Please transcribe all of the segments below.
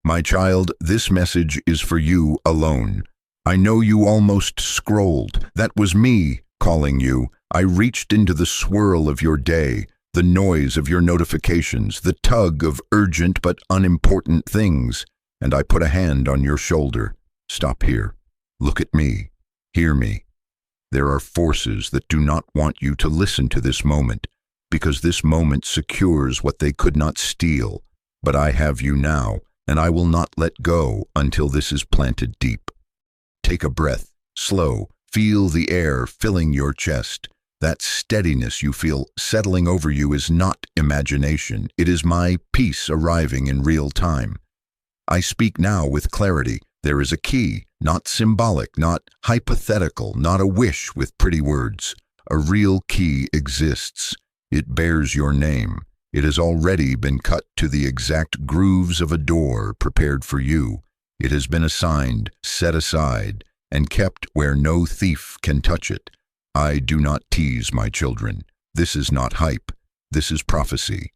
My child, this message is for you alone. I know you almost scrolled. That was me calling you. I reached into the swirl of your day, the noise of your notifications, the tug of urgent but unimportant things, and I put a hand on your shoulder. Stop here. Look at me. Hear me. There are forces that do not want you to listen to this moment, because this moment secures what they could not steal. But I have you now, and I will not let go until this is planted deep. Take a breath, slow. Feel the air filling your chest. That steadiness you feel settling over you is not imagination. It is my peace arriving in real time. I speak now with clarity. There is a key, not symbolic, not hypothetical, not a wish with pretty words. A real key exists. It bears your name. It has already been cut to the exact grooves of a door prepared for you. It has been assigned, set aside, and kept where no thief can touch it. I do not tease my children. This is not hype. This is prophecy.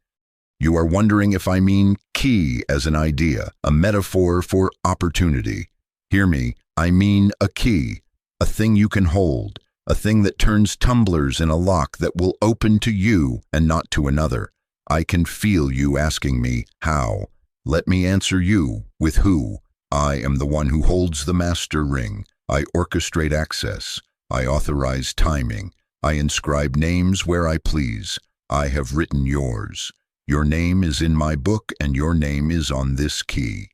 You are wondering if I mean key as an idea, a metaphor for opportunity. Hear me, I mean a key, a thing you can hold, a thing that turns tumblers in a lock that will open to you and not to another. I can feel you asking me, how? Let me answer you with who. I am the one who holds the master ring. I orchestrate access. I authorize timing. I inscribe names where I please. I have written yours. Your name is in my book, and your name is on this key.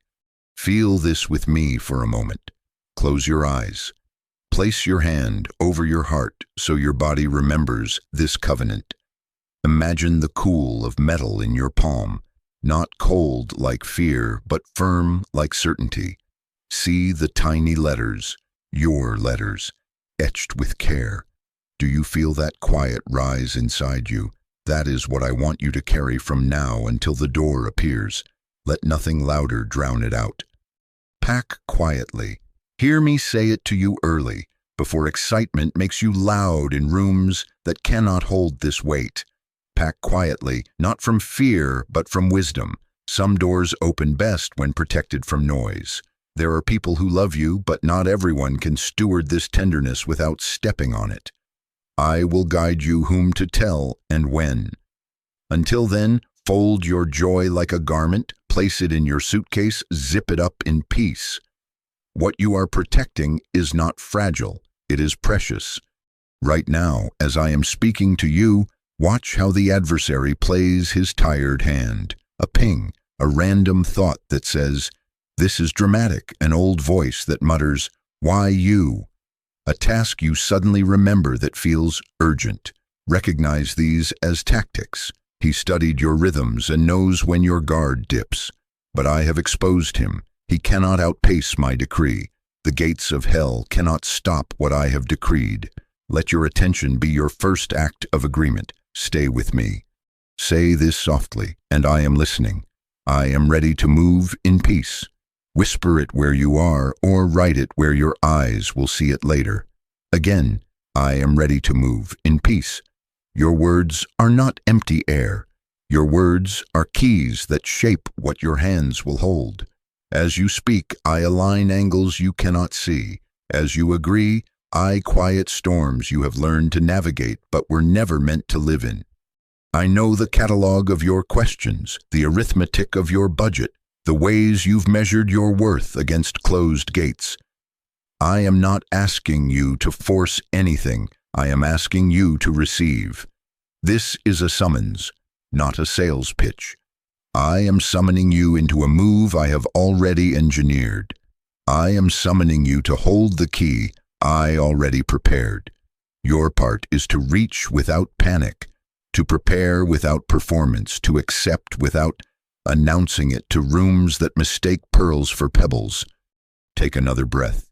Feel this with me for a moment. Close your eyes. Place your hand over your heart so your body remembers this covenant. Imagine the cool of metal in your palm, not cold like fear, but firm like certainty. See the tiny letters, your letters, etched with care. Do you feel that quiet rise inside you? That is what I want you to carry from now until the door appears. Let nothing louder drown it out. Pack quietly. Hear me say it to you early, before excitement makes you loud in rooms that cannot hold this weight. Pack quietly, not from fear, but from wisdom. Some doors open best when protected from noise. There are people who love you, but not everyone can steward this tenderness without stepping on it. I will guide you whom to tell and when. Until then, fold your joy like a garment, place it in your suitcase, zip it up in peace. What you are protecting is not fragile, it is precious. Right now, as I am speaking to you, watch how the adversary plays his tired hand. A ping, a random thought that says, "This is dramatic," an old voice that mutters, "Why you?" A task you suddenly remember that feels urgent. Recognize these as tactics. He studied your rhythms and knows when your guard dips. But I have exposed him. He cannot outpace my decree. The gates of hell cannot stop what I have decreed. Let your attention be your first act of agreement. Stay with me. Say this softly, and I am listening. I am ready to move in peace. Whisper it where you are, or write it where your eyes will see it later. Again, I am ready to move in peace. Your words are not empty air. Your words are keys that shape what your hands will hold. As you speak, I align angles you cannot see. As you agree, I quiet storms you have learned to navigate but were never meant to live in. I know the catalog of your questions, the arithmetic of your budget, the ways you've measured your worth against closed gates. I am not asking you to force anything. I am asking you to receive. This is a summons, not a sales pitch. I am summoning you into a move I have already engineered. I am summoning you to hold the key I already prepared. Your part is to reach without panic, to prepare without performance, to accept without announcing it to rooms that mistake pearls for pebbles. Take another breath.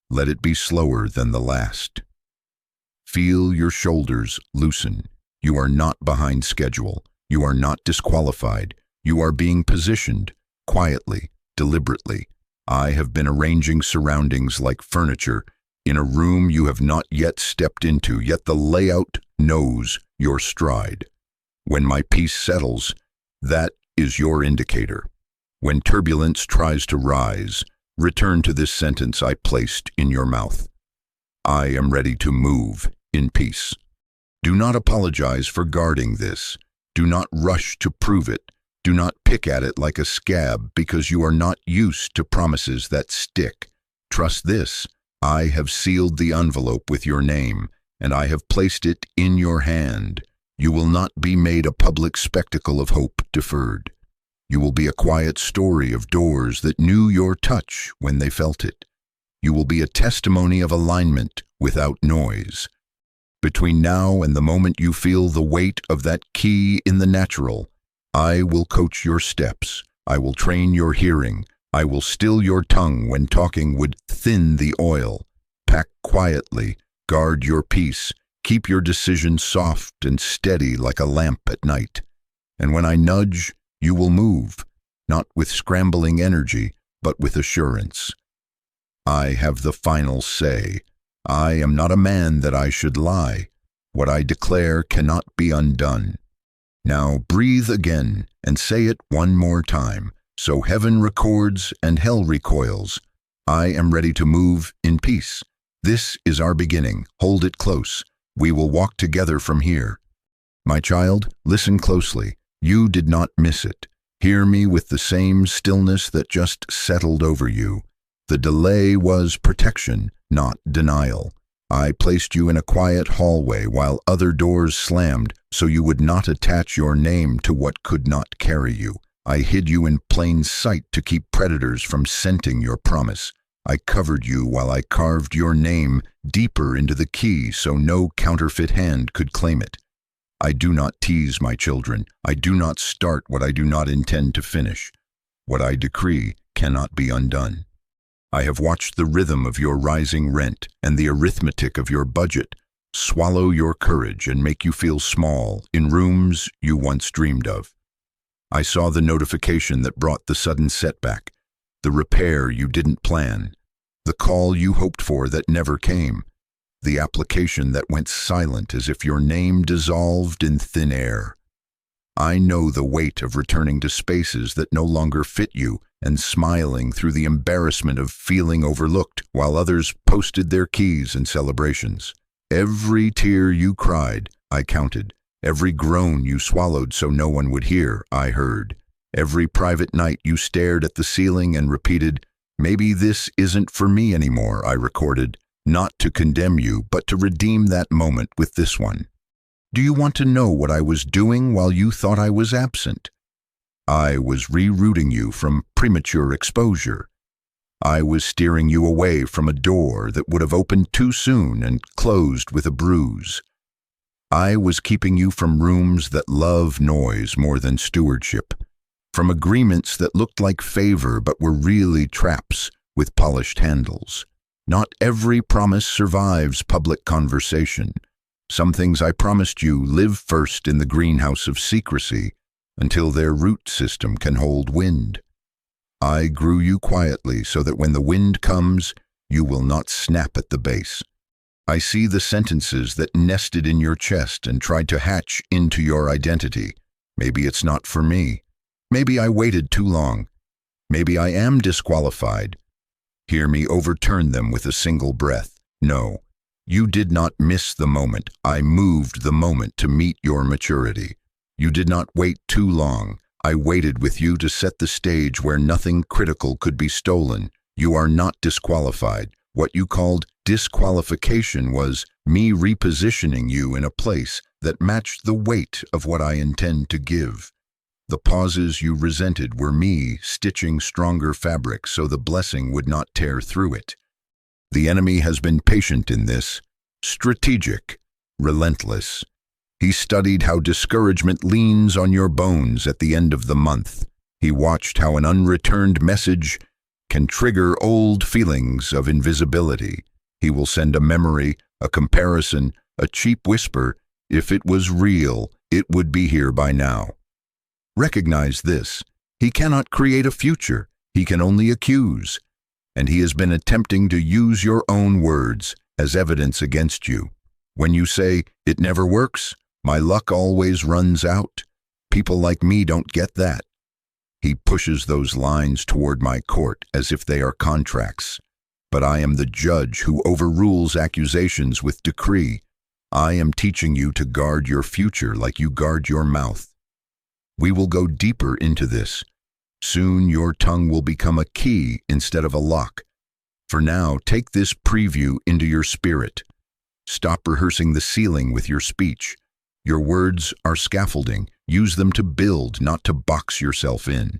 Let it be slower than the last. Feel your shoulders loosen. You are not behind schedule. You are not disqualified. You are being positioned, quietly, deliberately. I have been arranging surroundings like furniture in a room you have not yet stepped into, yet the layout knows your stride. When my peace settles, that is your indicator. When turbulence tries to rise, return to this sentence I placed in your mouth. I am ready to move in peace. Do not apologize for guarding this. Do not rush to prove it. Do not pick at it like a scab because you are not used to promises that stick. Trust this. I have sealed the envelope with your name, and I have placed it in your hand. You will not be made a public spectacle of hope deferred. You will be a quiet story of doors that knew your touch when they felt it. You will be a testimony of alignment without noise. Between now and the moment you feel the weight of that key in the natural, I will coach your steps. I will train your hearing. I will still your tongue when talking would thin the oil. Pack quietly. Guard your peace. Keep your decision soft and steady like a lamp at night. And when I nudge, you will move, not with scrambling energy, but with assurance. I have the final say. I am not a man that I should lie. What I declare cannot be undone. Now breathe again and say it one more time, so heaven records and hell recoils. I am ready to move in peace. This is our beginning. Hold it close. We will walk together from here. My child, listen closely. You did not miss it. Hear me with the same stillness that just settled over you. The delay was protection, not denial. I placed you in a quiet hallway while other doors slammed so you would not attach your name to what could not carry you. I hid you in plain sight to keep predators from scenting your promise. I covered you while I carved your name deeper into the key so no counterfeit hand could claim it. I do not tease my children. I do not start what I do not intend to finish. What I decree cannot be undone. I have watched the rhythm of your rising rent and the arithmetic of your budget swallow your courage and make you feel small in rooms you once dreamed of. I saw the notification that brought the sudden setback, the repair you didn't plan, the call you hoped for that never came, the application that went silent as if your name dissolved in thin air. I know the weight of returning to spaces that no longer fit you and smiling through the embarrassment of feeling overlooked while others posted their keys and celebrations. Every tear you cried, I counted. Every groan you swallowed so no one would hear, I heard. Every private night you stared at the ceiling and repeated, "Maybe this isn't for me anymore," I recorded, not to condemn you, but to redeem that moment with this one. Do you want to know what I was doing while you thought I was absent? I was rerouting you from premature exposure. I was steering you away from a door that would have opened too soon and closed with a bruise. I was keeping you from rooms that love noise more than stewardship, from agreements that looked like favor but were really traps with polished handles. Not every promise survives public conversation. Some things I promised you live first in the greenhouse of secrecy until their root system can hold wind. I grew you quietly so that when the wind comes, you will not snap at the base. I see the sentences that nested in your chest and tried to hatch into your identity. Maybe it's not for me. Maybe I waited too long. Maybe I am disqualified. Hear me overturn them with a single breath. No, you did not miss the moment. I moved the moment to meet your maturity. You did not wait too long. I waited with you to set the stage where nothing critical could be stolen. You are not disqualified. What you called disqualification was me repositioning you in a place that matched the weight of what I intend to give. The pauses you resented were me stitching stronger fabric so the blessing would not tear through it. The enemy has been patient in this, strategic, relentless. He studied how discouragement leans on your bones at the end of the month. He watched how an unreturned message can trigger old feelings of invisibility. He will send a memory, a comparison, a cheap whisper. If it was real, it would be here by now. Recognize this. He cannot create a future. He can only accuse. And he has been attempting to use your own words as evidence against you. When you say, "It never works," "My luck always runs out," people like me don't get that. He pushes those lines toward my court as if they are contracts. But I am the judge who overrules accusations with decree. I am teaching you to guard your future like you guard your mouth. We will go deeper into this. Soon your tongue will become a key instead of a lock. For now, take this preview into your spirit. Stop rehearsing the ceiling with your speech. Your words are scaffolding. Use them to build, not to box yourself in.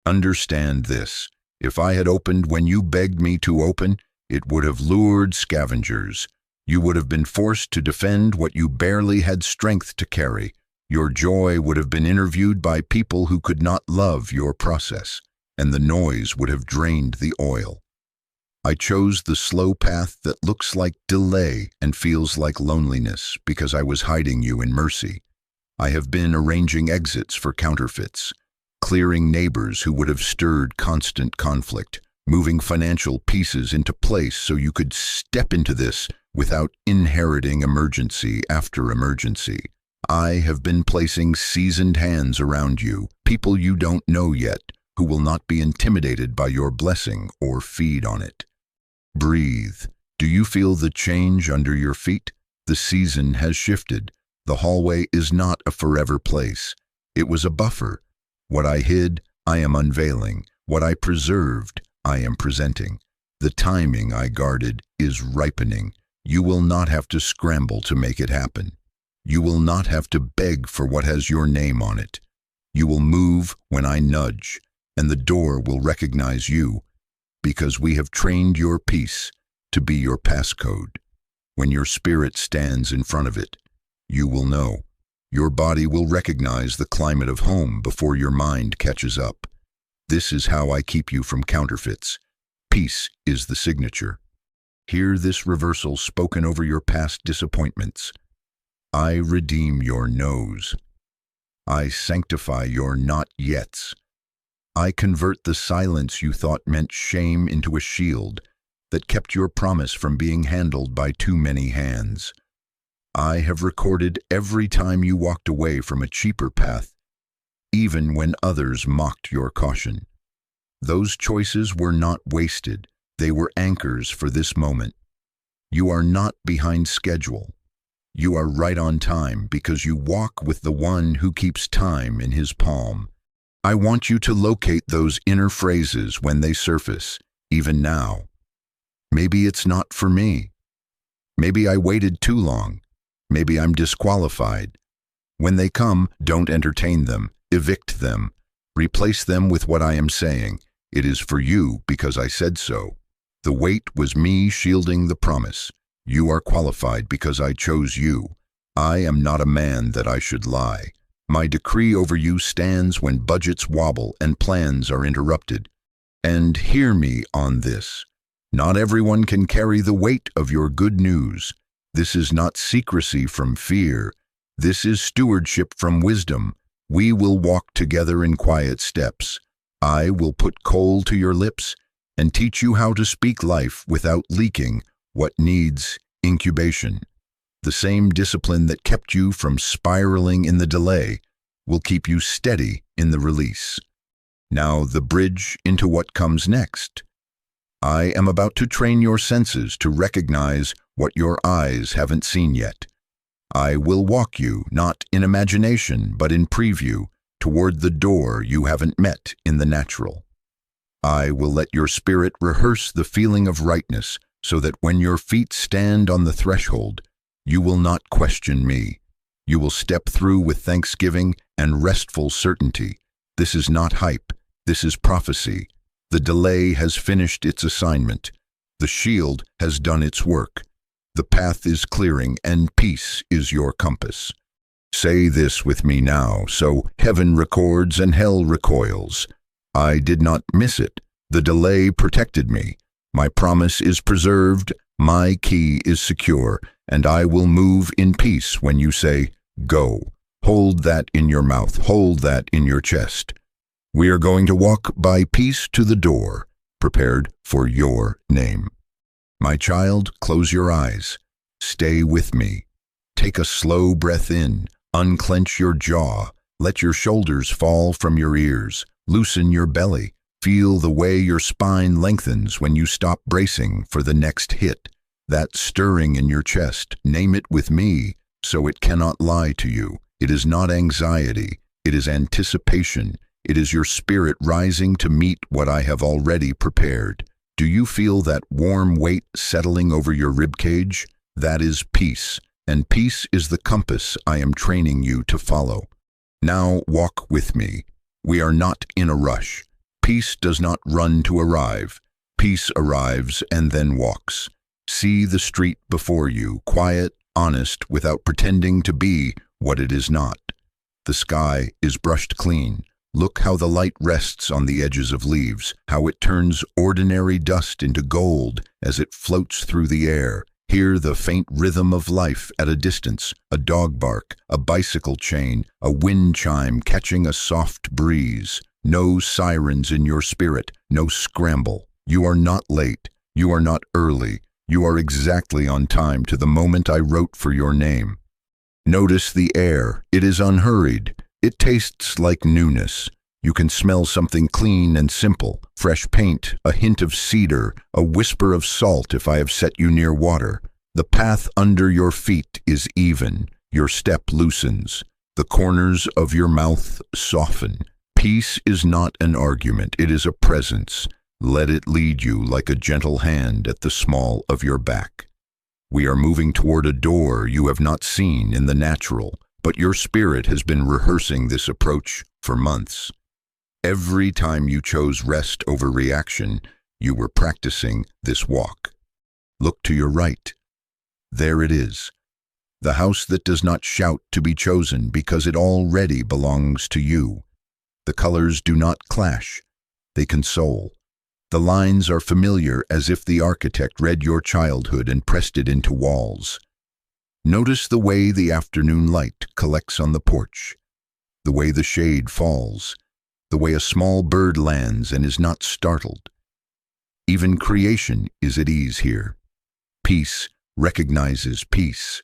Understand this. If I had opened when you begged me to open, it would have lured scavengers. You would have been forced to defend what you barely had strength to carry. Your joy would have been interviewed by people who could not love your process, and the noise would have drained the oil. I chose the slow path that looks like delay and feels like loneliness because I was hiding you in mercy. I have been arranging exits for counterfeits, clearing neighbors who would have stirred constant conflict, moving financial pieces into place so you could step into this without inheriting emergency after emergency. I have been placing seasoned hands around you, people you don't know yet, who will not be intimidated by your blessing or feed on it. Breathe. Do you feel the change under your feet? The season has shifted. The hallway is not a forever place. It was a buffer. What I hid, I am unveiling. What I preserved, I am presenting. The timing I guarded is ripening. You will not have to scramble to make it happen. You will not have to beg for what has your name on it. You will move when I nudge, and the door will recognize you, because we have trained your peace to be your passcode. When your spirit stands in front of it, you will know. Your body will recognize the climate of home before your mind catches up. This is how I keep you from counterfeits. Peace is the signature. Hear this reversal spoken over your past disappointments. I redeem your no's. I sanctify your not yets. I convert the silence you thought meant shame into a shield that kept your promise from being handled by too many hands. I have recorded every time you walked away from a cheaper path, even when others mocked your caution. Those choices were not wasted. They were anchors for this moment. You are not behind schedule. You are right on time because you walk with the one who keeps time in his palm. I want you to locate those inner phrases when they surface, even now. Maybe it's not for me. Maybe I waited too long. Maybe I'm disqualified. When they come, don't entertain them. Evict them. Replace them with what I am saying. It is for you because I said so. The wait was me shielding the promise. You are qualified because I chose you. I am not a man that I should lie. My decree over you stands when budgets wobble and plans are interrupted. And hear me on this. Not everyone can carry the weight of your good news. This is not secrecy from fear. This is stewardship from wisdom. We will walk together in quiet steps. I will put coal to your lips and teach you how to speak life without leaking what needs incubation. The same discipline that kept you from spiraling in the delay will keep you steady in the release. Now the bridge into what comes next. I am about to train your senses to recognize what your eyes haven't seen yet. I will walk you, not in imagination, but in preview, toward the door you haven't met in the natural. I will let your spirit rehearse the feeling of rightness so that when your feet stand on the threshold, you will not question me. You will step through with thanksgiving and restful certainty. This is not hype. This is prophecy. The delay has finished its assignment. The shield has done its work. The path is clearing, and peace is your compass. Say this with me now, so heaven records and hell recoils. I did not miss it. The delay protected me. My promise is preserved. My key is secure, and I will move in peace when you say, go. Hold that in your mouth. Hold that in your chest. We are going to walk by peace to the door, prepared for your name. My child, close your eyes. Stay with me. Take a slow breath in. Unclench your jaw. Let your shoulders fall from your ears. Loosen your belly. Feel the way your spine lengthens when you stop bracing for the next hit. That stirring in your chest, name it with me, so it cannot lie to you. It is not anxiety. It is anticipation. It is your spirit rising to meet what I have already prepared. Do you feel that warm weight settling over your ribcage? That is peace, and peace is the compass I am training you to follow. Now walk with me. We are not in a rush. Peace does not run to arrive. Peace arrives and then walks. See the street before you, quiet, honest, without pretending to be what it is not. The sky is brushed clean. Look how the light rests on the edges of leaves, how it turns ordinary dust into gold as it floats through the air. Hear the faint rhythm of life at a distance, a dog bark, a bicycle chain, a wind chime catching a soft breeze. No sirens in your spirit, no scramble. You are not late. You are not early. You are exactly on time to the moment I wrote for your name. Notice the air. It is unhurried. It tastes like newness. You can smell something clean and simple, fresh paint, a hint of cedar, a whisper of salt if I have set you near water. The path under your feet is even. Your step loosens. The corners of your mouth soften. Peace is not an argument, it is a presence. Let it lead you like a gentle hand at the small of your back. We are moving toward a door you have not seen in the natural, but your spirit has been rehearsing this approach for months. Every time you chose rest over reaction, you were practicing this walk. Look to your right. There it is. The house that does not shout to be chosen because it already belongs to you. The colors do not clash. They console. The lines are familiar as if the architect read your childhood and pressed it into walls. Notice the way the afternoon light collects on the porch, the way the shade falls, the way a small bird lands and is not startled. Even creation is at ease here. Peace recognizes peace.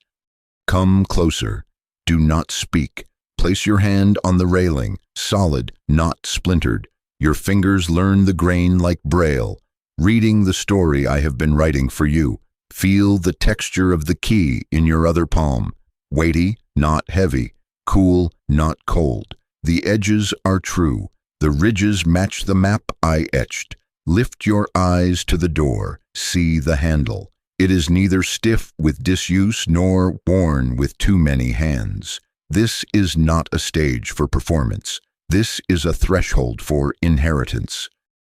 Come closer. Do not speak. Place your hand on the railing, solid, not splintered. Your fingers learn the grain like braille, reading the story I have been writing for you. Feel the texture of the key in your other palm. Weighty, not heavy. Cool, not cold. The edges are true. The ridges match the map I etched. Lift your eyes to the door. See the handle. It is neither stiff with disuse nor worn with too many hands. This is not a stage for performance. This is a threshold for inheritance.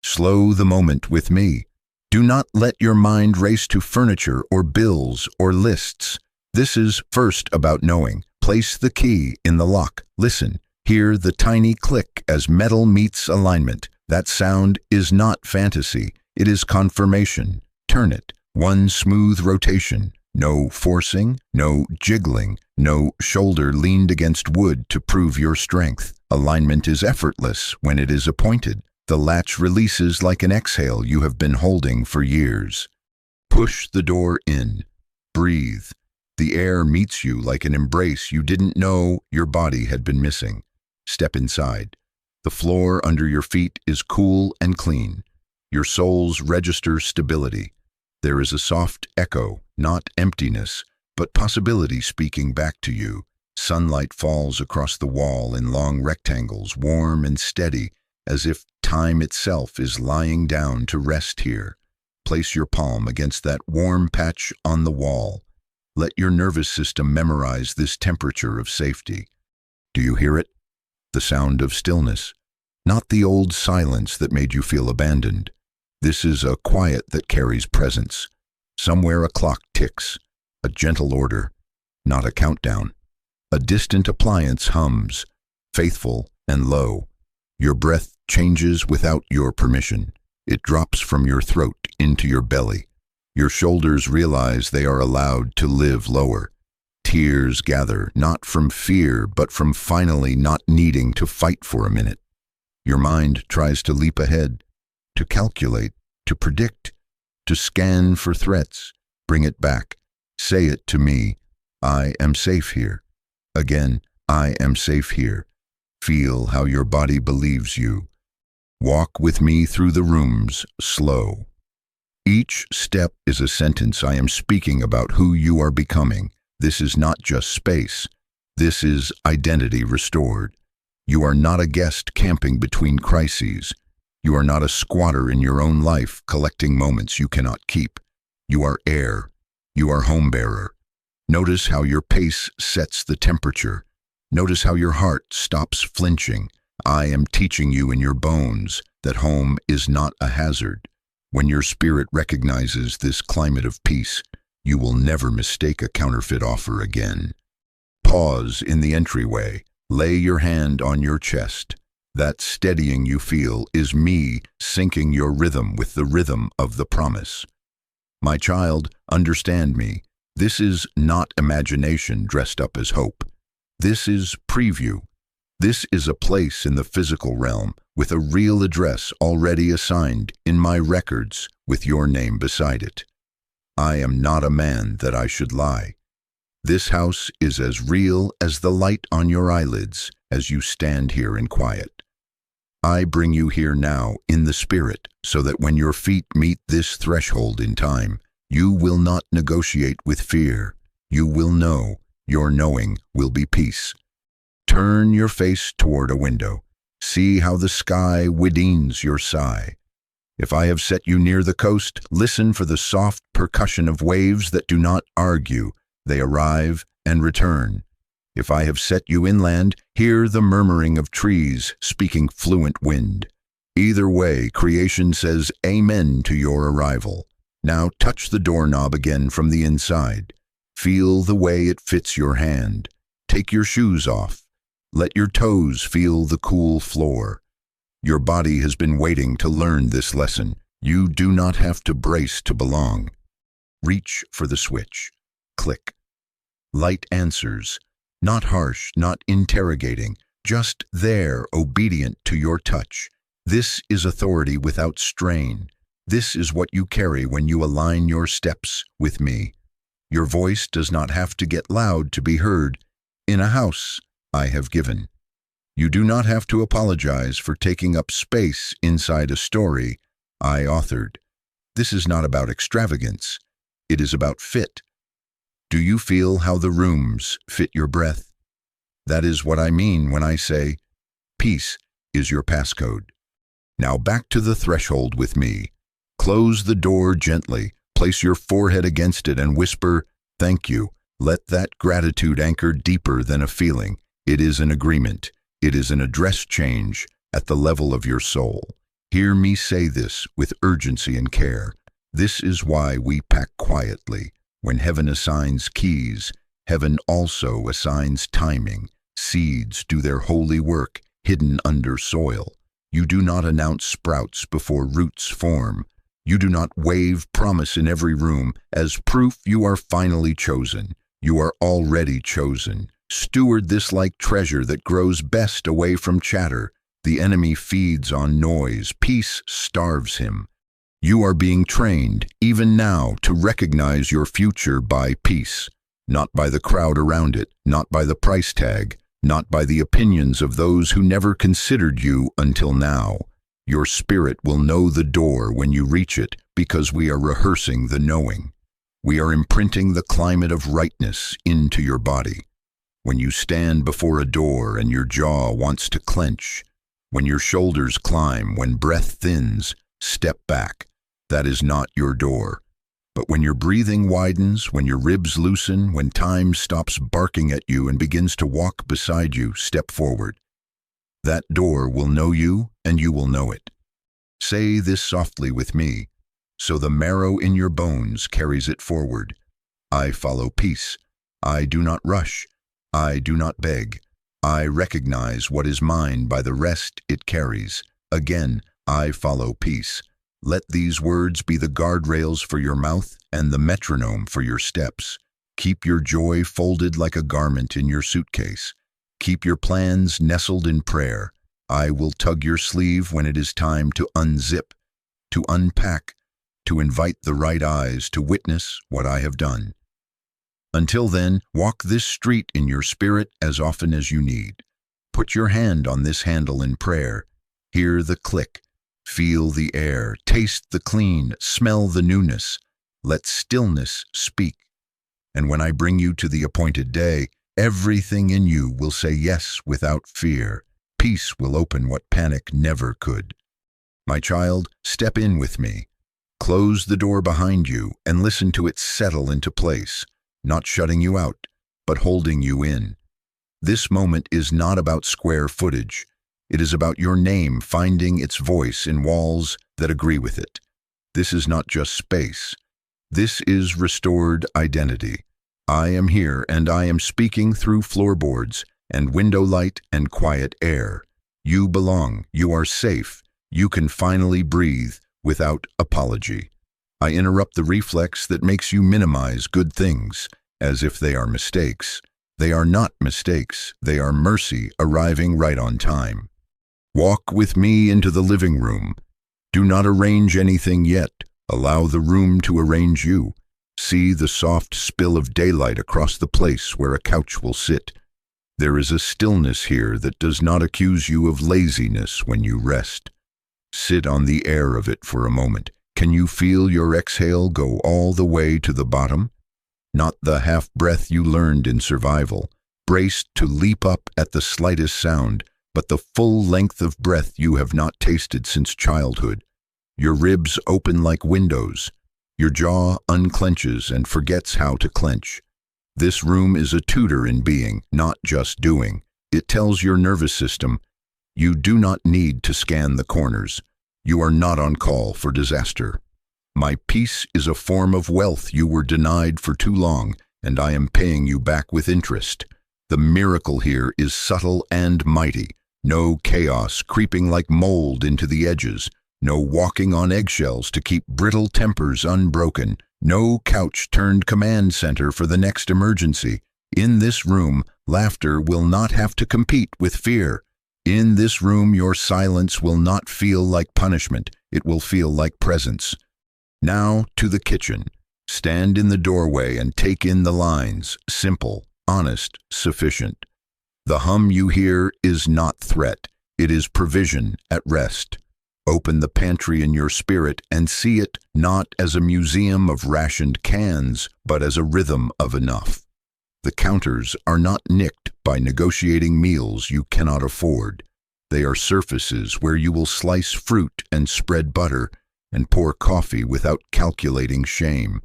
Slow the moment with me. Do not let your mind race to furniture or bills or lists. This is first about knowing. Place the key in the lock. Listen. Hear the tiny click as metal meets alignment. That sound is not fantasy. It is confirmation. Turn it. One smooth rotation. No forcing, no jiggling, no shoulder leaned against wood to prove your strength. Alignment is effortless when it is appointed. The latch releases like an exhale you have been holding for years. Push the door in. Breathe. The air meets you like an embrace you didn't know your body had been missing. Step inside. The floor under your feet is cool and clean. Your soles register stability. There is a soft echo, not emptiness, but possibility speaking back to you. Sunlight falls across the wall in long rectangles, warm and steady, as if time itself is lying down to rest here. Place your palm against that warm patch on the wall. Let your nervous system memorize this temperature of safety. Do you hear it? The sound of stillness. Not the old silence that made you feel abandoned. This is a quiet that carries presence. Somewhere a clock ticks, a gentle order, not a countdown. A distant appliance hums, faithful and low. Your breath changes without your permission. It drops from your throat into your belly. Your shoulders realize they are allowed to live lower. Tears gather, not from fear, but from finally not needing to fight for a minute. Your mind tries to leap ahead, to calculate, to predict, to scan for threats. Bring it back. Say it to me. I am safe here. Again, I am safe here. Feel how your body believes you. Walk with me through the rooms, slow. Each step is a sentence. I am speaking about who you are becoming. This is not just space. This is identity restored. You are not a guest camping between crises. You are not a squatter in your own life collecting moments you cannot keep. You are heir. You are home bearer. Notice how your pace sets the temperature. Notice how your heart stops flinching. I am teaching you in your bones that home is not a hazard. When your spirit recognizes this climate of peace, you will never mistake a counterfeit offer again. Pause in the entryway. Lay your hand on your chest. That steadying you feel is me syncing your rhythm with the rhythm of the promise. My child, understand me. This is not imagination dressed up as hope. This is preview. This is a place in the physical realm with a real address already assigned in my records with your name beside it. I am not a man that I should lie. This house is as real as the light on your eyelids as you stand here in quiet. I bring you here now in the spirit so that when your feet meet this threshold in time, you will not negotiate with fear. You will know. Your knowing will be peace. Turn your face toward a window. See how the sky widens your sigh. If I have set you near the coast, listen for the soft percussion of waves that do not argue. They arrive and return. If I have set you inland, hear the murmuring of trees speaking fluent wind. Either way, creation says amen to your arrival. Now touch the doorknob again from the inside. Feel the way it fits your hand. Take your shoes off. Let your toes feel the cool floor. Your body has been waiting to learn this lesson. You do not have to brace to belong. Reach for the switch. Click. Light answers. Not harsh, not interrogating, just there, obedient to your touch. This is authority without strain. This is what you carry when you align your steps with me. Your voice does not have to get loud to be heard. In a house I have given. You do not have to apologize for taking up space inside a story I authored. This is not about extravagance. It is about fit. Do you feel how the rooms fit your breath? That is what I mean when I say, peace is your passcode. Now back to the threshold with me. Close the door gently, place your forehead against it and whisper, thank you. Let that gratitude anchor deeper than a feeling. It is an agreement. It is an address change at the level of your soul. Hear me say this with urgency and care. This is why we pack quietly. When heaven assigns keys, heaven also assigns timing. Seeds do their holy work, hidden under soil. You do not announce sprouts before roots form. You do not wave promise in every room as proof you are finally chosen. You are already chosen. Steward this like treasure that grows best away from chatter. The enemy feeds on noise. Peace starves him. You are being trained, even now, to recognize your future by peace, not by the crowd around it, not by the price tag, not by the opinions of those who never considered you until now. Your spirit will know the door when you reach it because we are rehearsing the knowing. We are imprinting the climate of rightness into your body. When you stand before a door and your jaw wants to clench, when your shoulders climb, when breath thins, step back. That is not your door. But when your breathing widens, when your ribs loosen, when time stops barking at you and begins to walk beside you, step forward. That door will know you and you will know it. Say this softly with me, so the marrow in your bones carries it forward. I follow peace. I do not rush. I do not beg. I recognize what is mine by the rest it carries. Again, I follow peace. Let these words be the guardrails for your mouth and the metronome for your steps. Keep your joy folded like a garment in your suitcase. Keep your plans nestled in prayer. I will tug your sleeve when it is time to unzip, to unpack, to invite the right eyes to witness what I have done. Until then, walk this street in your spirit as often as you need. Put your hand on this handle in prayer. Hear the click. Feel the air, taste the clean, smell the newness. Let stillness speak. And when I bring you to the appointed day, everything in you will say yes without fear. Peace will open what panic never could. My child, step in with me. Close the door behind you and listen to it settle into place, not shutting you out, but holding you in. This moment is not about square footage. It is about your name finding its voice in walls that agree with it. This is not just space. This is restored identity. I am here and I am speaking through floorboards and window light and quiet air. You belong. You are safe. You can finally breathe without apology. I interrupt the reflex that makes you minimize good things as if they are mistakes. They are not mistakes. They are mercy arriving right on time. Walk with me into the living room. Do not arrange anything yet. Allow the room to arrange you. See the soft spill of daylight across the place where a couch will sit. There is a stillness here that does not accuse you of laziness when you rest. Sit on the air of it for a moment. Can you feel your exhale go all the way to the bottom? Not the half breath you learned in survival, braced to leap up at the slightest sound, but the full length of breath you have not tasted since childhood. Your ribs open like windows. Your jaw unclenches and forgets how to clench. This room is a tutor in being, not just doing. It tells your nervous system, you do not need to scan the corners. You are not on call for disaster. My peace is a form of wealth you were denied for too long, and I am paying you back with interest. The miracle here is subtle and mighty. No chaos creeping like mold into the edges. No walking on eggshells to keep brittle tempers unbroken. No couch turned command center for the next emergency. In this room, laughter will not have to compete with fear. In this room, your silence will not feel like punishment. It will feel like presence. Now to the kitchen. Stand in the doorway and take in the lines. Simple, honest, sufficient. The hum you hear is not threat. It is provision at rest. Open the pantry in your spirit and see it not as a museum of rationed cans, but as a rhythm of enough. The counters are not nicked by negotiating meals you cannot afford. They are surfaces where you will slice fruit and spread butter and pour coffee without calculating shame.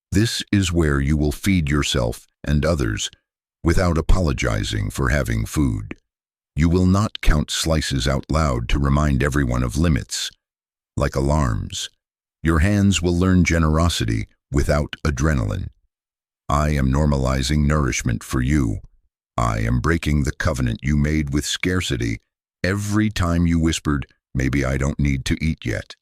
This is where you will feed yourself and others without apologizing for having food. You will not count slices out loud to remind everyone of limits. Like alarms, your hands will learn generosity without adrenaline. I am normalizing nourishment for you. I am breaking the covenant you made with scarcity every time you whispered, maybe I don't need to eat yet.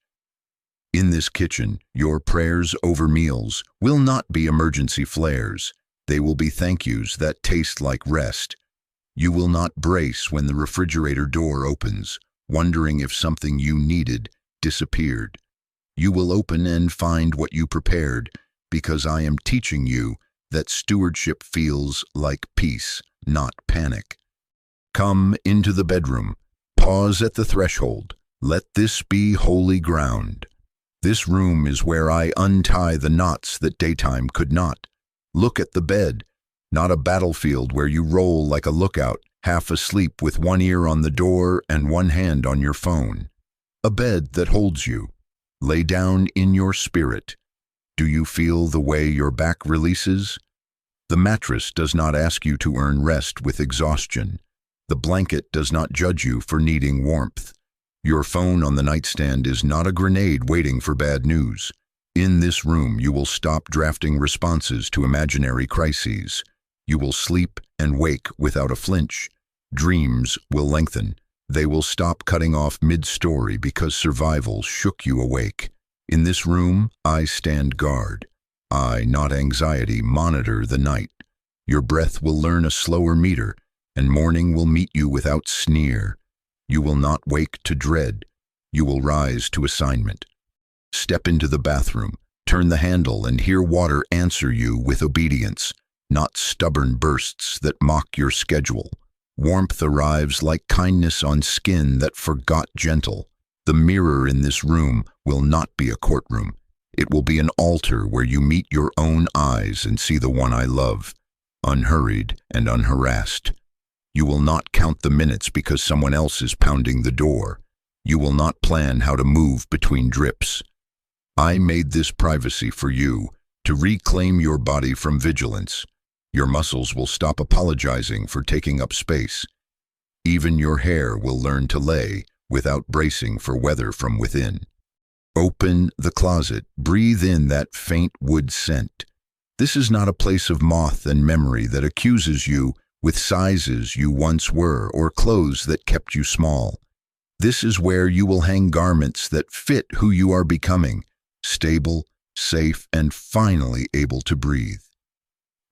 In this kitchen, your prayers over meals will not be emergency flares. They will be thank yous that taste like rest. You will not brace when the refrigerator door opens, wondering if something you needed disappeared. You will open and find what you prepared, because I am teaching you that stewardship feels like peace, not panic. Come into the bedroom. Pause at the threshold. Let this be holy ground. This room is where I untie the knots that daytime could not. Look at the bed, not a battlefield where you roll like a lookout, half asleep with one ear on the door and one hand on your phone. A bed that holds you. Lay down in your spirit. Do you feel the way your back releases? The mattress does not ask you to earn rest with exhaustion. The blanket does not judge you for needing warmth. Your phone on the nightstand is not a grenade waiting for bad news. In this room, you will stop drafting responses to imaginary crises. You will sleep and wake without a flinch. Dreams will lengthen. They will stop cutting off mid-story because survival shook you awake. In this room, I stand guard. I, not anxiety, monitor the night. Your breath will learn a slower meter, and morning will meet you without sneer. You will not wake to dread. You will rise to assignment. Step into the bathroom, turn the handle, and hear water answer you with obedience, not stubborn bursts that mock your schedule. Warmth arrives like kindness on skin that forgot gentle. The mirror in this room will not be a courtroom. It will be an altar where you meet your own eyes and see the one I love, unhurried and unharassed. You will not count the minutes because someone else is pounding the door. You will not plan how to move between drips. I made this privacy for you, to reclaim your body from vigilance. Your muscles will stop apologizing for taking up space. Even your hair will learn to lay without bracing for weather from within. Open the closet, breathe in that faint wood scent. This is not a place of moth and memory that accuses you with sizes you once were or clothes that kept you small. This is where you will hang garments that fit who you are becoming, stable, safe, and finally able to breathe.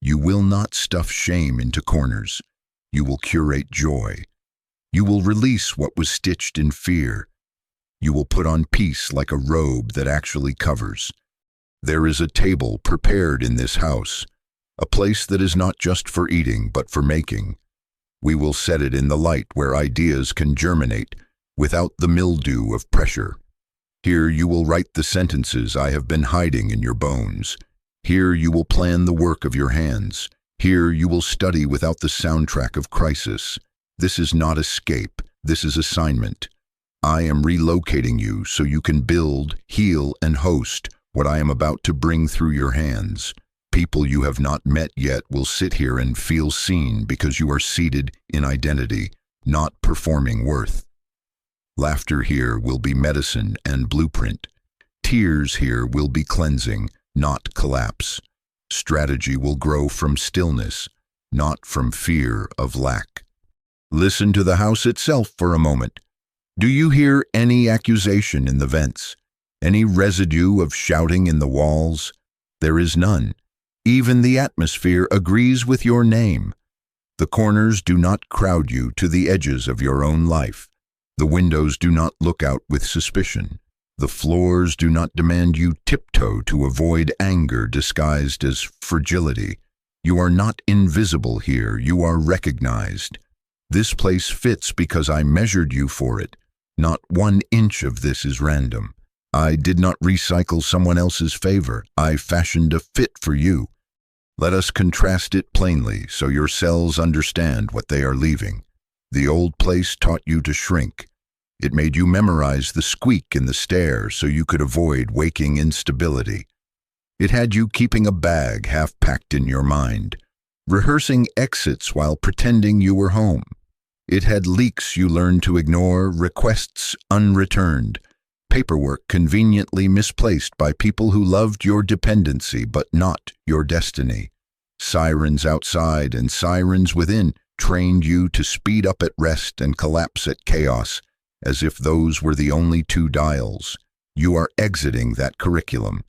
You will not stuff shame into corners. You will curate joy. You will release what was stitched in fear. You will put on peace like a robe that actually covers. There is a table prepared in this house, a place that is not just for eating but for making. We will set it in the light where ideas can germinate without the mildew of pressure. Here you will write the sentences I have been hiding in your bones. Here you will plan the work of your hands. Here you will study without the soundtrack of crisis. This is not escape, this is assignment. I am relocating you so you can build, heal, and host what I am about to bring through your hands. People you have not met yet will sit here and feel seen because you are seated in identity, not performing worth. Laughter here will be medicine and blueprint. Tears here will be cleansing, not collapse. Strategy will grow from stillness, not from fear of lack. Listen to the house itself for a moment. Do you hear any accusation in the vents? Any residue of shouting in the walls? There is none. Even the atmosphere agrees with your name. The corners do not crowd you to the edges of your own life. The windows do not look out with suspicion. The floors do not demand you tiptoe to avoid anger disguised as fragility. You are not invisible here, you are recognized. This place fits because I measured you for it. Not 1 inch of this is random. I did not recycle someone else's favor. I fashioned a fit for you. Let us contrast it plainly so your cells understand what they are leaving. The old place taught you to shrink. It made you memorize the squeak in the stair so you could avoid waking instability. It had you keeping a bag half-packed in your mind, rehearsing exits while pretending you were home. It had leaks you learned to ignore, requests unreturned, paperwork conveniently misplaced by people who loved your dependency but not your destiny. Sirens outside and sirens within trained you to speed up at rest and collapse at chaos, as if those were the only 2 dials. You are exiting that curriculum.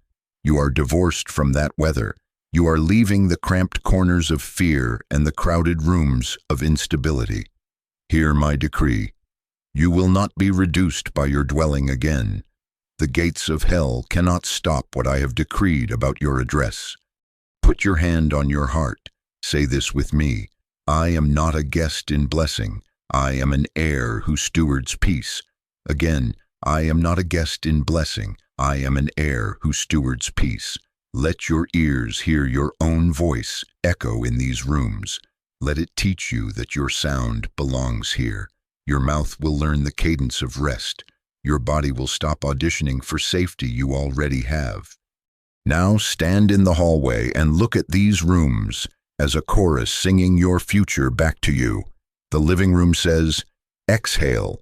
You are divorced from that weather. You are leaving the cramped corners of fear and the crowded rooms of instability. Hear my decree. You will not be reduced by your dwelling again. The gates of hell cannot stop what I have decreed about your address. Put your hand on your heart. Say this with me. I am not a guest in blessing. I am an heir who stewards peace. Again, I am not a guest in blessing. I am an heir who stewards peace. Let your ears hear your own voice echo in these rooms. Let it teach you that your sound belongs here. Your mouth will learn the cadence of rest. Your body will stop auditioning for safety you already have. Now stand in the hallway and look at these rooms as a chorus singing your future back to you. The living room says, exhale.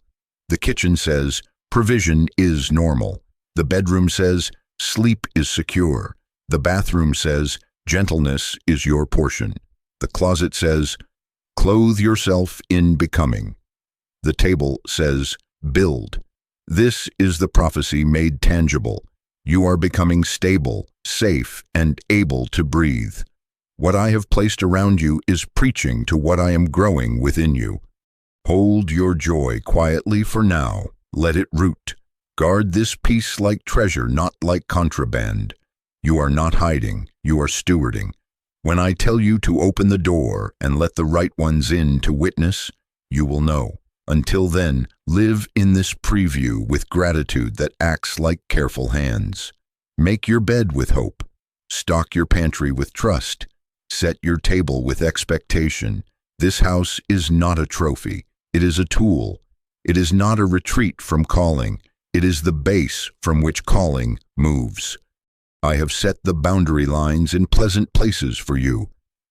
The kitchen says, provision is normal. The bedroom says, sleep is secure. The bathroom says, gentleness is your portion. The closet says, clothe yourself in becoming. The table says, build. This is the prophecy made tangible. You are becoming stable, safe, and able to breathe. What I have placed around you is preaching to what I am growing within you. Hold your joy quietly for now. Let it root. Guard this peace like treasure, not like contraband. You are not hiding, you are stewarding. When I tell you to open the door and let the right ones in to witness, you will know. Until then, live in this preview with gratitude that acts like careful hands. Make your bed with hope. Stock your pantry with trust. Set your table with expectation. This house is not a trophy. It is a tool. It is not a retreat from calling. It is the base from which calling moves. I have set the boundary lines in pleasant places for you.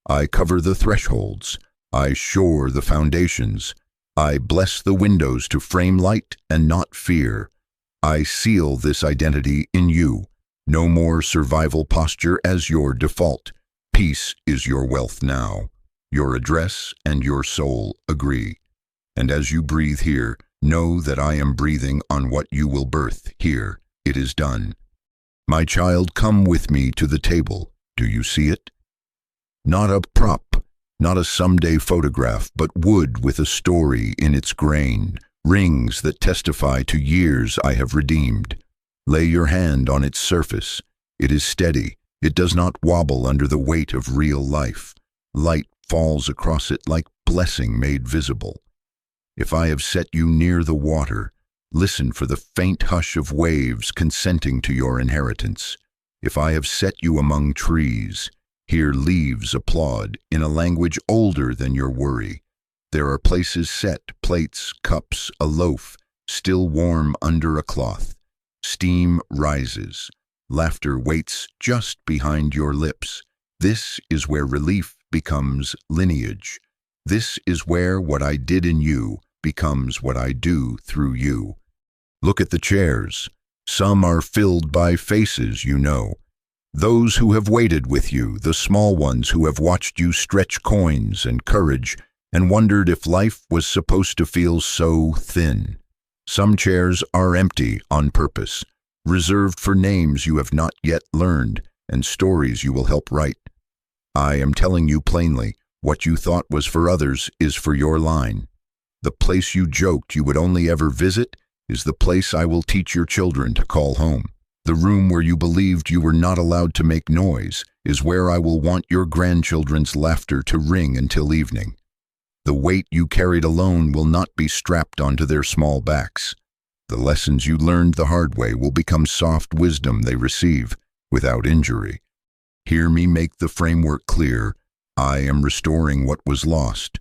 I cover the thresholds. I shore the foundations. I bless the windows to frame light and not fear. I seal this identity in you. No more survival posture as your default. Peace is your wealth now. Your address and your soul agree. And as you breathe here, know that I am breathing on what you will birth here. It is done. My child, come with me to the table. Do you see it? Not a prop, not a someday photograph, but wood with a story in its grain, rings that testify to years I have redeemed. Lay your hand on its surface. It is steady. It does not wobble under the weight of real life. Light falls across it like blessing made visible. If I have set you near the water, listen for the faint hush of waves consenting to your inheritance. If I have set you among trees, hear leaves applaud in a language older than your worry. There are places set, plates, cups, a loaf, still warm under a cloth. Steam rises. Laughter waits just behind your lips. This is where relief becomes lineage. This is where what I did in you becomes what I do through you. Look at the chairs. Some are filled by faces you know. Those who have waited with you, the small ones who have watched you stretch coins and courage and wondered if life was supposed to feel so thin. Some chairs are empty on purpose, reserved for names you have not yet learned and stories you will help write. I am telling you plainly, what you thought was for others is for your line. The place you joked you would only ever visit is the place I will teach your children to call home. The room where you believed you were not allowed to make noise is where I will want your grandchildren's laughter to ring until evening. The weight you carried alone will not be strapped onto their small backs. The lessons you learned the hard way will become soft wisdom they receive without injury. Hear me make the framework clear. I am restoring what was lost,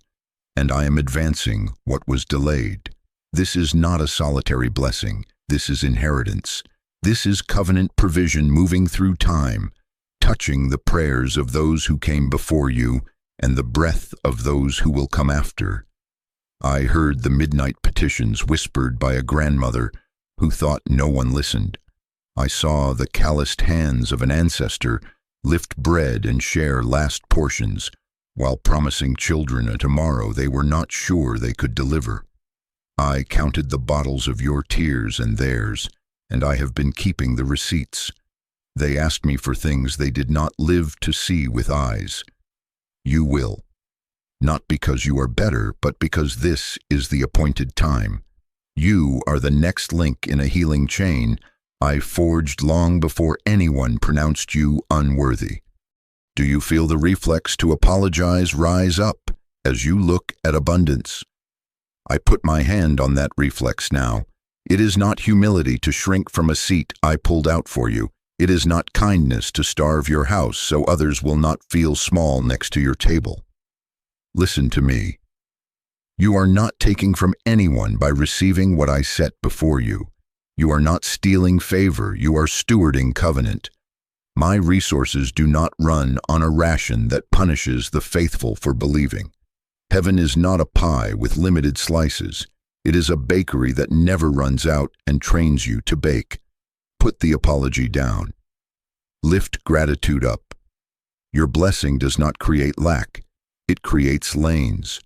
and I am advancing what was delayed. This is not a solitary blessing. This is inheritance. This is covenant provision moving through time, touching the prayers of those who came before you and the breath of those who will come after. I heard the midnight petitions whispered by a grandmother who thought no one listened. I saw the calloused hands of an ancestor lift bread and share last portions, while promising children a tomorrow they were not sure they could deliver. I counted the bottles of your tears and theirs, and I have been keeping the receipts. They asked me for things they did not live to see with eyes. You will. Not because you are better, but because this is the appointed time. You are the next link in a healing chain I forged long before anyone pronounced you unworthy. Do you feel the reflex to apologize rise up as you look at abundance? I put my hand on that reflex now. It is not humility to shrink from a seat I pulled out for you. It is not kindness to starve your house so others will not feel small next to your table. Listen to me. You are not taking from anyone by receiving what I set before you. You are not stealing favor, you are stewarding covenant. My resources do not run on a ration that punishes the faithful for believing. Heaven is not a pie with limited slices. It is a bakery that never runs out and trains you to bake. Put the apology down. Lift gratitude up. Your blessing does not create lack. It creates lanes.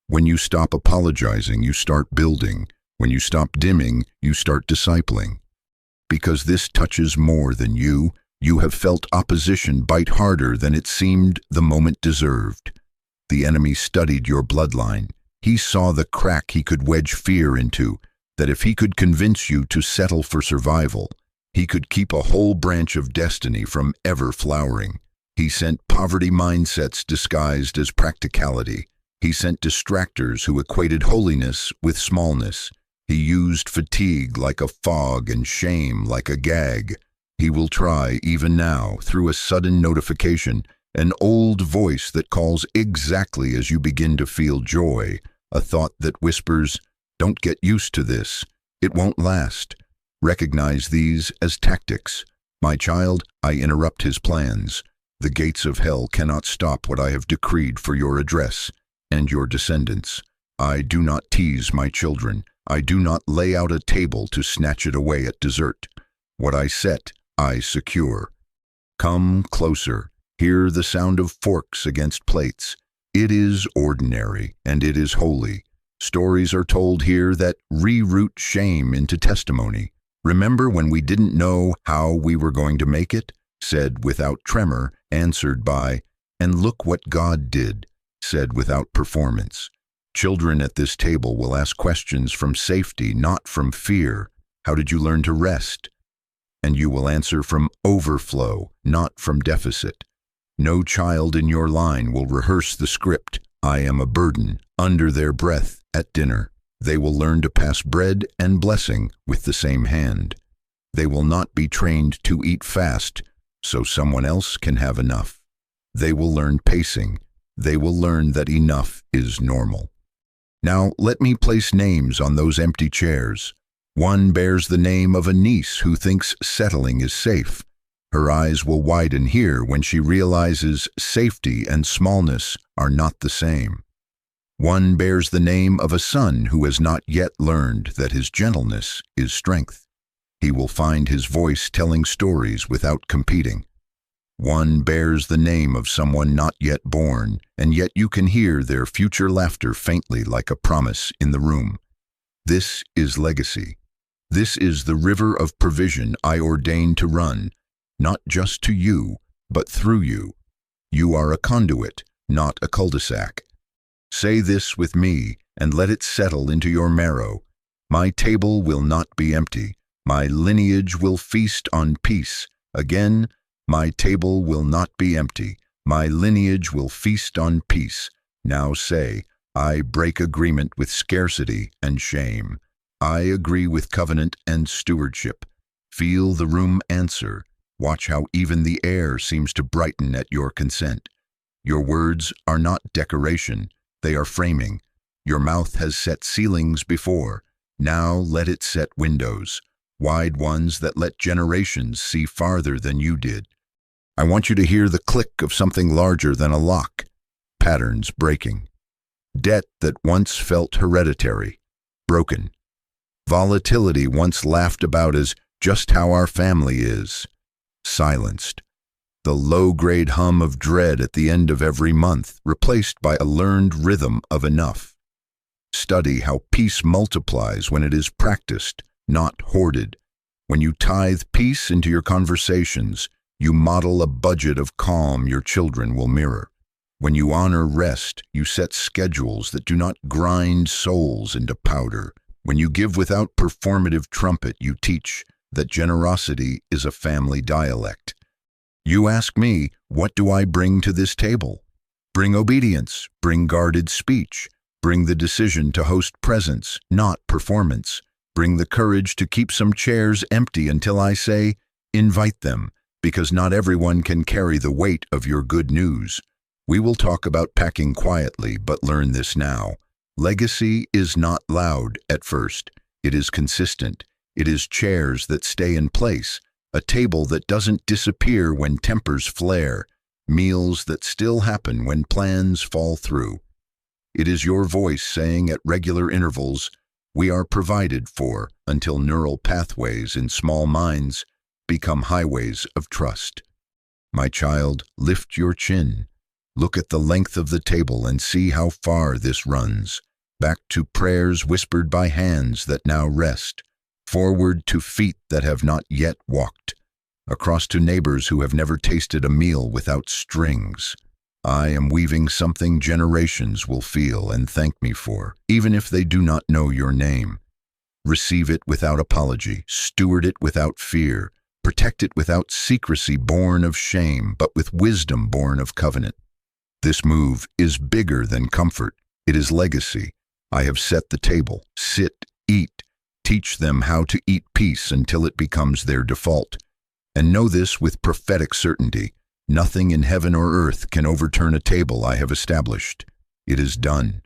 When you stop apologizing, you start building. When you stop dimming, you start discipling. Because this touches more than you, you have felt opposition bite harder than it seemed the moment deserved. The enemy studied your bloodline. He saw the crack he could wedge fear into, that if he could convince you to settle for survival, he could keep a whole branch of destiny from ever flowering. He sent poverty mindsets disguised as practicality, He sent distractors who equated holiness with smallness. He used fatigue like a fog and shame like a gag. He will try, even now, through a sudden notification, an old voice that calls exactly as you begin to feel joy, a thought that whispers, "Don't get used to this. It won't last." Recognize these as tactics. My child, I interrupt his plans. The gates of hell cannot stop what I have decreed for your address and your descendants. I do not tease my children. I do not lay out a table to snatch it away at dessert. What I set, I secure. Come closer. Hear the sound of forks against plates. It is ordinary, and it is holy. Stories are told here that reroute shame into testimony. Remember when we didn't know how we were going to make it? Said without tremor, answered by, "And look what God did," said without performance. Children at this table will ask questions from safety, not from fear. How did you learn to rest? And you will answer from overflow, not from deficit. No child in your line will rehearse the script, "I am a burden," under their breath at dinner. They will learn to pass bread and blessing with the same hand. They will not be trained to eat fast so someone else can have enough. They will learn pacing. They will learn that enough is normal. Now let me place names on those empty chairs. One bears the name of a niece who thinks settling is safe. Her eyes will widen here when she realizes safety and smallness are not the same. One bears the name of a son who has not yet learned that his gentleness is strength. He will find his voice telling stories without competing. One bears the name of someone not yet born, and yet you can hear their future laughter faintly like a promise in the room. This is legacy. This is the river of provision I ordain to run, not just to you, but through you. You are a conduit, not a cul-de-sac. Say this with me, and let it settle into your marrow. My table will not be empty. My lineage will feast on peace. Again, my table will not be empty. My lineage will feast on peace. Now say, I break agreement with scarcity and shame. I agree with covenant and stewardship. Feel the room answer. Watch how even the air seems to brighten at your consent. Your words are not decoration. They are framing. Your mouth has set ceilings before. Now let it set windows, wide ones that let generations see farther than you did. I want you to hear the click of something larger than a lock. Patterns breaking. Debt that once felt hereditary, broken. Volatility once laughed about as just how our family is, silenced. The low-grade hum of dread at the end of every month, replaced by a learned rhythm of enough. Study how peace multiplies when it is practiced, not hoarded. When you tithe peace into your conversations, you model a budget of calm your children will mirror. When you honor rest, you set schedules that do not grind souls into powder. When you give without performative trumpet, you teach that generosity is a family dialect. You ask me, what do I bring to this table? Bring obedience, bring guarded speech, bring the decision to host presence, not performance. Bring the courage to keep some chairs empty until I say, invite them, because not everyone can carry the weight of your good news. We will talk about packing quietly, but learn this now. Legacy is not loud at first. It is consistent. It is chairs that stay in place. A table that doesn't disappear when tempers flare, meals that still happen when plans fall through. It is your voice saying at regular intervals, we are provided for, until neural pathways in small minds become highways of trust. My child, lift your chin. Look at the length of the table and see how far this runs. Back to prayers whispered by hands that now rest. Forward to feet that have not yet walked, across to neighbors who have never tasted a meal without strings. I am weaving something generations will feel and thank me for, even if they do not know your name. Receive it without apology, steward it without fear, protect it without secrecy born of shame, but with wisdom born of covenant. This move is bigger than comfort. It is legacy. I have set the table. Sit, eat. Teach them how to eat peace until it becomes their default. And know this with prophetic certainty. Nothing in heaven or earth can overturn a table I have established. It is done.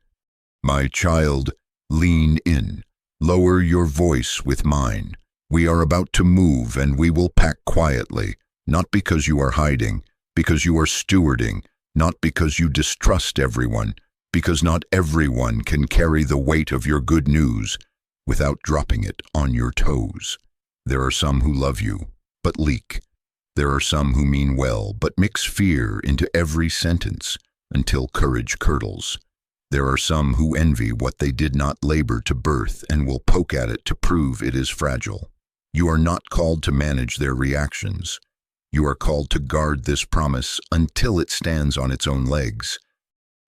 My child, lean in. Lower your voice with mine. We are about to move, and we will pack quietly, not because you are hiding, because you are stewarding, not because you distrust everyone, because not everyone can carry the weight of your good news without dropping it on your toes. There are some who love you, but leak. There are some who mean well, but mix fear into every sentence until courage curdles. There are some who envy what they did not labor to birth and will poke at it to prove it is fragile. You are not called to manage their reactions. You are called to guard this promise until it stands on its own legs.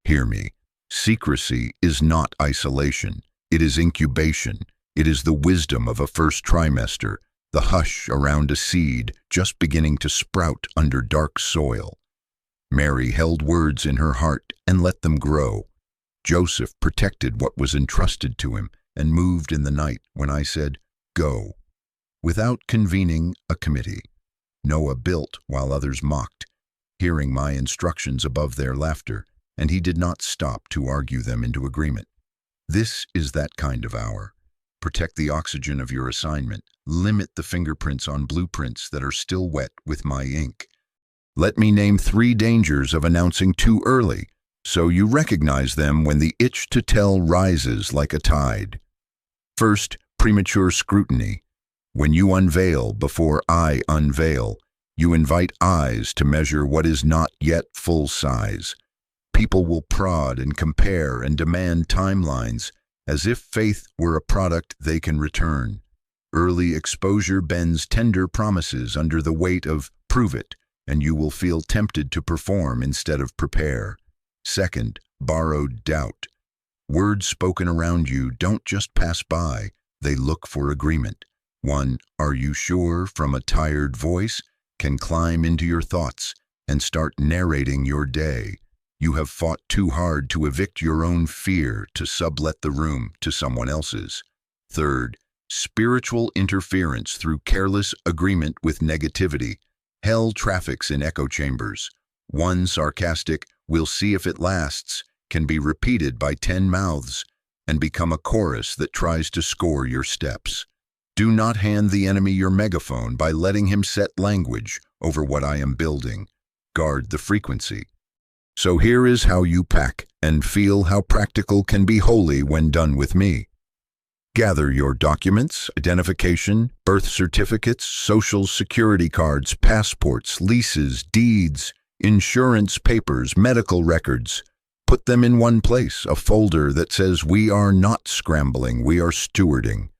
Hear me. Secrecy is not isolation. It is incubation. It is the wisdom of a first trimester, the hush around a seed just beginning to sprout under dark soil. Mary held words in her heart and let them grow. Joseph protected what was entrusted to him and moved in the night when I said, "Go," without convening a committee. Noah built while others mocked, hearing my instructions above their laughter, and he did not stop to argue them into agreement. This is that kind of hour. Protect the oxygen of your assignment. Limit the fingerprints on blueprints that are still wet with my ink. Let me name 3 dangers of announcing too early, so you recognize them when the itch to tell rises like a tide. First, premature scrutiny. When you unveil before I unveil, you invite eyes to measure what is not yet full size. People will prod and compare and demand timelines as if faith were a product they can return. Early exposure bends tender promises under the weight of prove it, and you will feel tempted to perform instead of prepare. Second, borrowed doubt. Words spoken around you don't just pass by, they look for agreement. One, "Are you sure?" from a tired voice can climb into your thoughts and start narrating your day. You have fought too hard to evict your own fear to sublet the room to someone else's. Third, spiritual interference through careless agreement with negativity. Hell traffics in echo chambers. One sarcastic, "We'll see if it lasts," can be repeated by 10 mouths and become a chorus that tries to score your steps. Do not hand the enemy your megaphone by letting him set language over what I am building. Guard the frequency. So here is how you pack and feel how practical can be holy when done with me. Gather your documents, identification, birth certificates, social security cards, passports, leases, deeds, insurance papers, medical records. Put them in one place, a folder that says we are not scrambling, we are stewarding.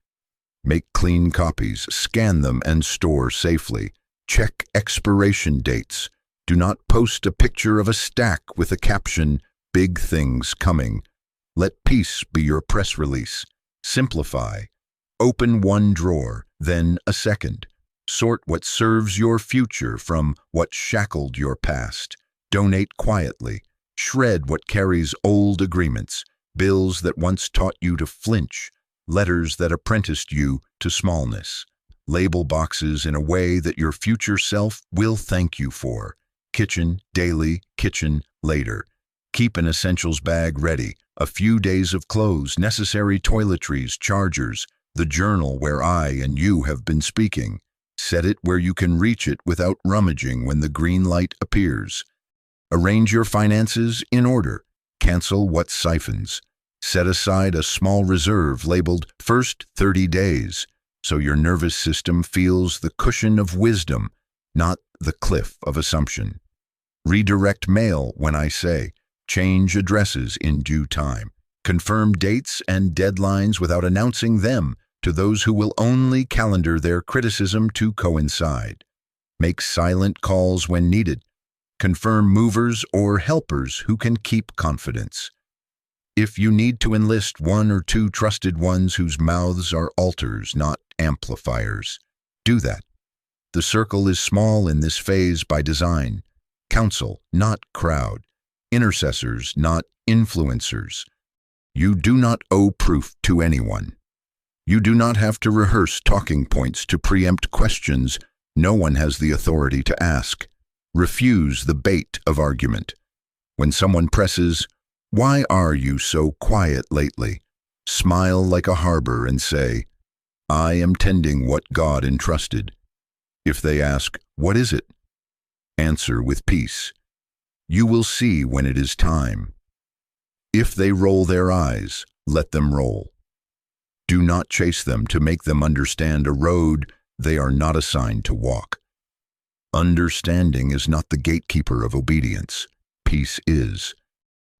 Make clean copies, scan them, and store safely. Check expiration dates. Do not post a picture of a stack with a caption, "Big things coming." Let peace be your press release. Simplify. Open one drawer, then a second. Sort what serves your future from what shackled your past. Donate quietly. Shred what carries old agreements, bills that once taught you to flinch, letters that apprenticed you to smallness. Label boxes in a way that your future self will thank you for. Kitchen, daily, kitchen, later. Keep an essentials bag ready. A few days of clothes, necessary toiletries, chargers, the journal where I and you have been speaking. Set it where you can reach it without rummaging when the green light appears. Arrange your finances in order. Cancel what siphons. Set aside a small reserve labeled First 30 Days, so your nervous system feels the cushion of wisdom, not the cliff of assumption. Redirect mail when I say. Change addresses in due time. Confirm dates and deadlines without announcing them to those who will only calendar their criticism to coincide. Make silent calls when needed. Confirm movers or helpers who can keep confidence. If you need to enlist 1 or 2 trusted ones whose mouths are altars, not amplifiers, do that. The circle is small in this phase by design. Counsel, not crowd. Intercessors, not influencers. You do not owe proof to anyone. You do not have to rehearse talking points to preempt questions no one has the authority to ask. Refuse the bait of argument. When someone presses, "Why are you so quiet lately?" Smile like a harbor and say, "I am tending what God entrusted." If they ask, "What is it?" answer with peace. You will see when it is time. If they roll their eyes, let them roll. Do not chase them to make them understand a road they are not assigned to walk. Understanding is not the gatekeeper of obedience. Peace is.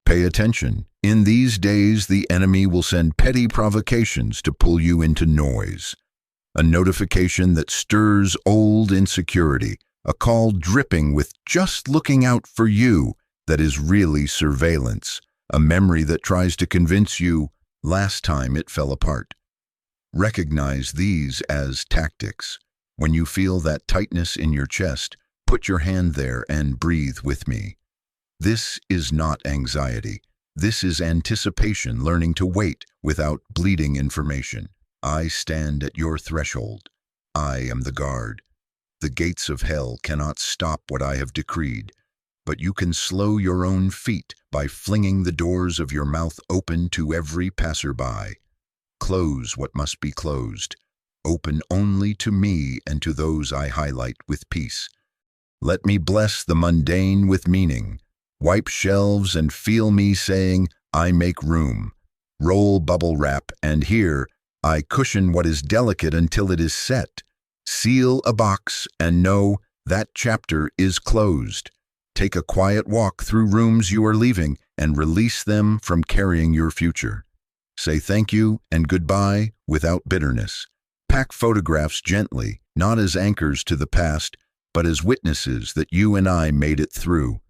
Pay attention. In these days, the enemy will send petty provocations to pull you into noise. A notification that stirs old insecurity, a call dripping with "just looking out for you" that is really surveillance, a memory that tries to convince you last time it fell apart. Recognize these as tactics. When you feel that tightness in your chest, put your hand there and breathe with me. This is not anxiety. This is anticipation, learning to wait without bleeding information. I stand at your threshold. I am the guard. The gates of hell cannot stop what I have decreed, but you can slow your own feet by flinging the doors of your mouth open to every passerby. Close what must be closed. Open only to me and to those I highlight with peace. Let me bless the mundane with meaning. Wipe shelves and feel me saying, "I make room." Roll bubble wrap, and here, I cushion what is delicate until it is set. Seal a box and know that chapter is closed. Take a quiet walk through rooms you are leaving and release them from carrying your future. Say thank you and goodbye without bitterness. Pack photographs gently, not as anchors to the past, but as witnesses that you and I made it through.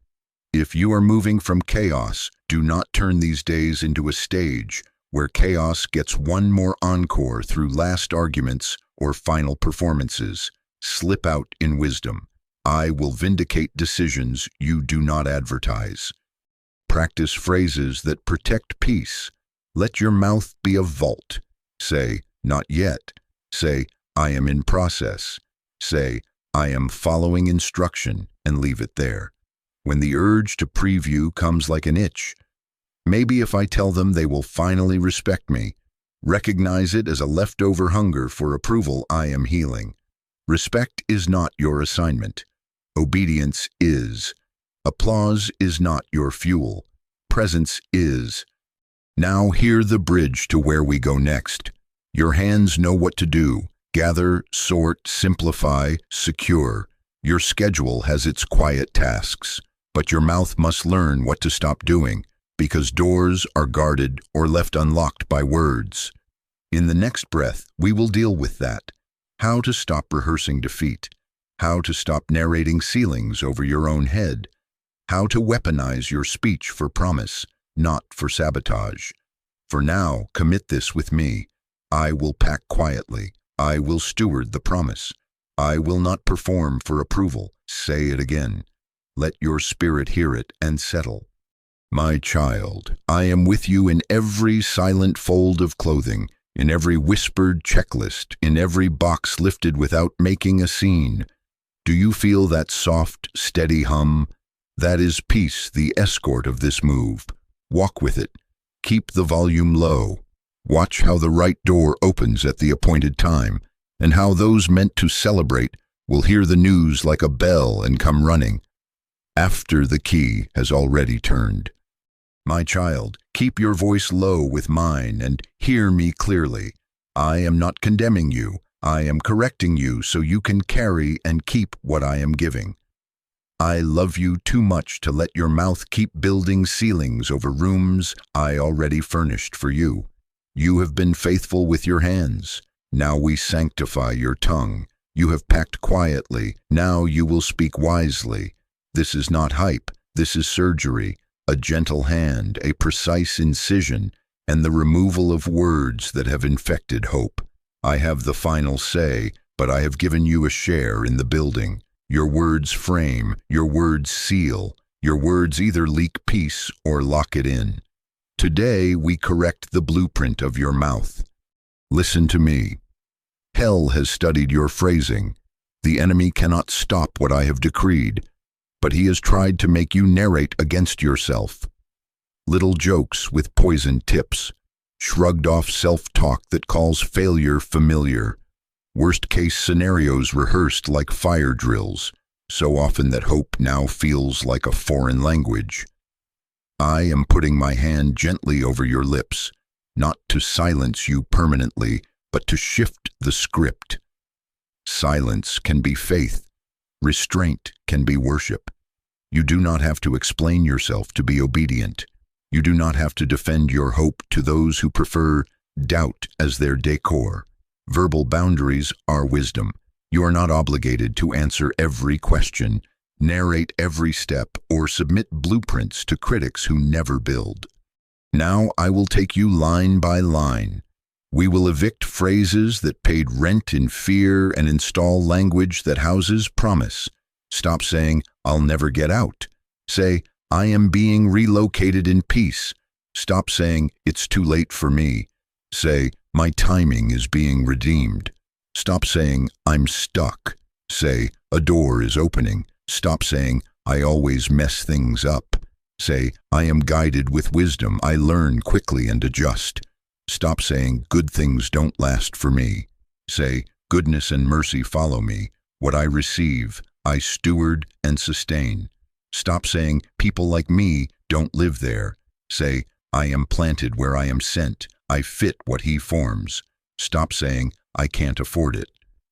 If you are moving from chaos, do not turn these days into a stage where chaos gets one more encore through last arguments or final performances. Slip out in wisdom. I will vindicate decisions you do not advertise. Practice phrases that protect peace. Let your mouth be a vault. Say, "Not yet." Say, "I am in process." Say, "I am following instruction," and leave it there. When the urge to preview comes like an itch, maybe if I tell them they will finally respect me, recognize it as a leftover hunger for approval I am healing. Respect is not your assignment. Obedience is. Applause is not your fuel. Presence is. Now hear the bridge to where we go next. Your hands know what to do. Gather, sort, simplify, secure. Your schedule has its quiet tasks, but your mouth must learn what to stop doing, because doors are guarded or left unlocked by words. In the next breath, we will deal with that. How to stop rehearsing defeat. How to stop narrating ceilings over your own head. How to weaponize your speech for promise, not for sabotage. For now, commit this with me. I will pack quietly. I will steward the promise. I will not perform for approval. Say it again. Let your spirit hear it and settle. My child, I am with you in every silent fold of clothing, in every whispered checklist, in every box lifted without making a scene. Do you feel that soft, steady hum? That is peace, the escort of this move. Walk with it. Keep the volume low. Watch how the right door opens at the appointed time, and how those meant to celebrate will hear the news like a bell and come running, after the key has already turned. My child, keep your voice low with mine and hear me clearly. I am not condemning you. I am correcting you so you can carry and keep what I am giving. I love you too much to let your mouth keep building ceilings over rooms I already furnished for you. You have been faithful with your hands. Now we sanctify your tongue. You have packed quietly. Now you will speak wisely. This is not hype. This is surgery. A gentle hand, a precise incision, and the removal of words that have infected hope. I have the final say, but I have given you a share in the building. Your words frame, your words seal, your words either leak peace or lock it in. Today we correct the blueprint of your mouth. Listen to me. Hell has studied your phrasing. The enemy cannot stop what I have decreed, but he has tried to make you narrate against yourself. Little jokes with poisoned tips, shrugged off self-talk that calls failure familiar, worst-case scenarios rehearsed like fire drills, so often that hope now feels like a foreign language. I am putting my hand gently over your lips, not to silence you permanently, but to shift the script. Silence can be faith. Restraint can be worship. You do not have to explain yourself to be obedient. You do not have to defend your hope to those who prefer doubt as their decor. Verbal boundaries are wisdom. You are not obligated to answer every question, narrate every step, or submit blueprints to critics who never build. Now I will take you line by line. We will evict phrases that paid rent in fear and install language that houses promise. Stop saying, "I'll never get out." Say, "I am being relocated in peace." Stop saying, "It's too late for me." Say, "My timing is being redeemed." Stop saying, "I'm stuck." Say, "A door is opening." Stop saying, "I always mess things up." Say, "I am guided with wisdom. I learn quickly and adjust." Stop saying, "Good things don't last for me." Say, "Goodness and mercy follow me. What I receive, I steward and sustain." Stop saying, "People like me don't live there." Say, "I am planted where I am sent. I fit what he forms." Stop saying, "I can't afford it."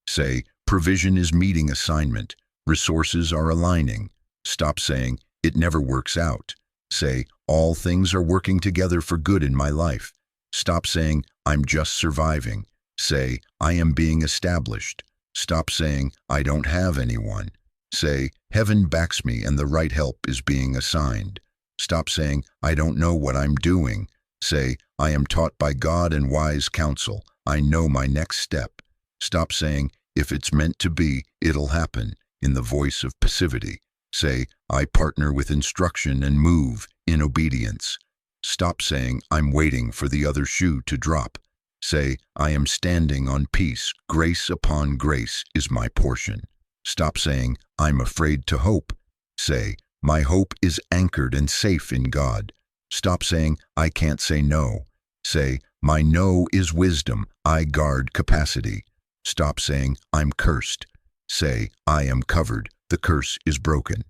Say, "Provision is meeting assignment. Resources are aligning." Stop saying, "It never works out." Say, "All things are working together for good in my life." Stop saying, "I'm just surviving." Say, "I am being established." Stop saying, "I don't have anyone." Say, "Heaven backs me and the right help is being assigned." Stop saying, "I don't know what I'm doing." Say, "I am taught by God and wise counsel. I know my next step." Stop saying, "If it's meant to be, it'll happen," in the voice of passivity. Say, "I partner with instruction and move in obedience." Stop saying, "I'm waiting for the other shoe to drop." Say, "I am standing on peace. Grace upon grace is my portion." Stop saying, "I'm afraid to hope." Say, "My hope is anchored and safe in God." Stop saying, "I can't say no." Say, "My no is wisdom. I guard capacity." Stop saying, "I'm cursed." Say, "I am covered. The curse is broken."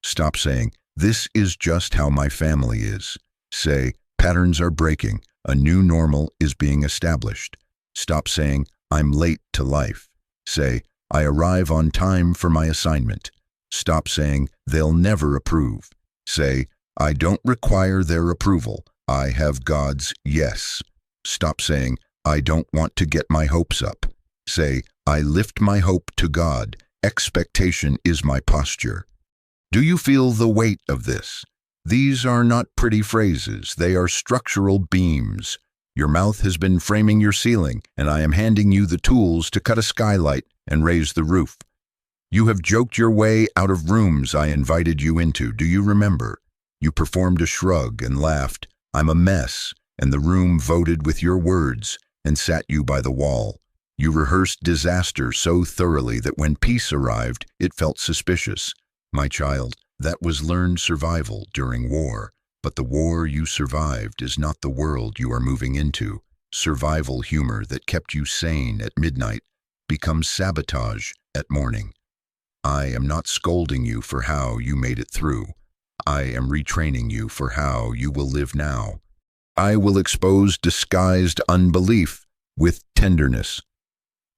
Stop saying, "This is just how my family is." Say, "Patterns are breaking. A new normal is being established." Stop saying, "I'm late to life." Say, "I arrive on time for my assignment." Stop saying, "They'll never approve." Say, "I don't require their approval. I have God's yes." Stop saying, "I don't want to get my hopes up." Say, "I lift my hope to God. Expectation is my posture." Do you feel the weight of this? These are not pretty phrases. They are structural beams. Your mouth has been framing your ceiling, and I am handing you the tools to cut a skylight and raise the roof. You have joked your way out of rooms I invited you into. Do you remember? You performed a shrug and laughed, "I'm a mess," and the room voted with your words and sat you by the wall. You rehearsed disaster so thoroughly that when peace arrived, it felt suspicious. My child, that was learned survival during war, but the war you survived is not the world you are moving into. Survival humor that kept you sane at midnight becomes sabotage at morning. I am not scolding you for how you made it through. I am retraining you for how you will live now. I will expose disguised unbelief with tenderness.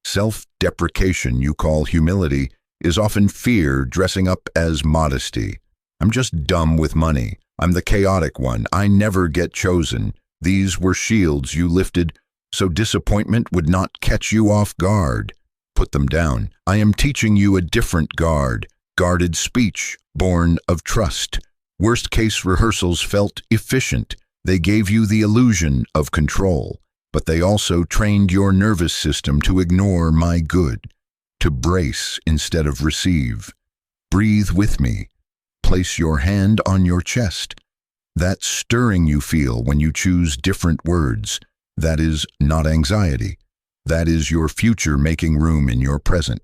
Self-deprecation you call humility is often fear dressing up as modesty. "I'm just dumb with money. I'm the chaotic one. I never get chosen." These were shields you lifted so disappointment would not catch you off guard. Put them down. I am teaching you a different guard. Guarded speech, born of trust. Worst-case rehearsals felt efficient. They gave you the illusion of control, but they also trained your nervous system to ignore my good, to brace instead of receive. Breathe with me. Place your hand on your chest. That stirring you feel when you choose different words, that is not anxiety. That is your future making room in your present.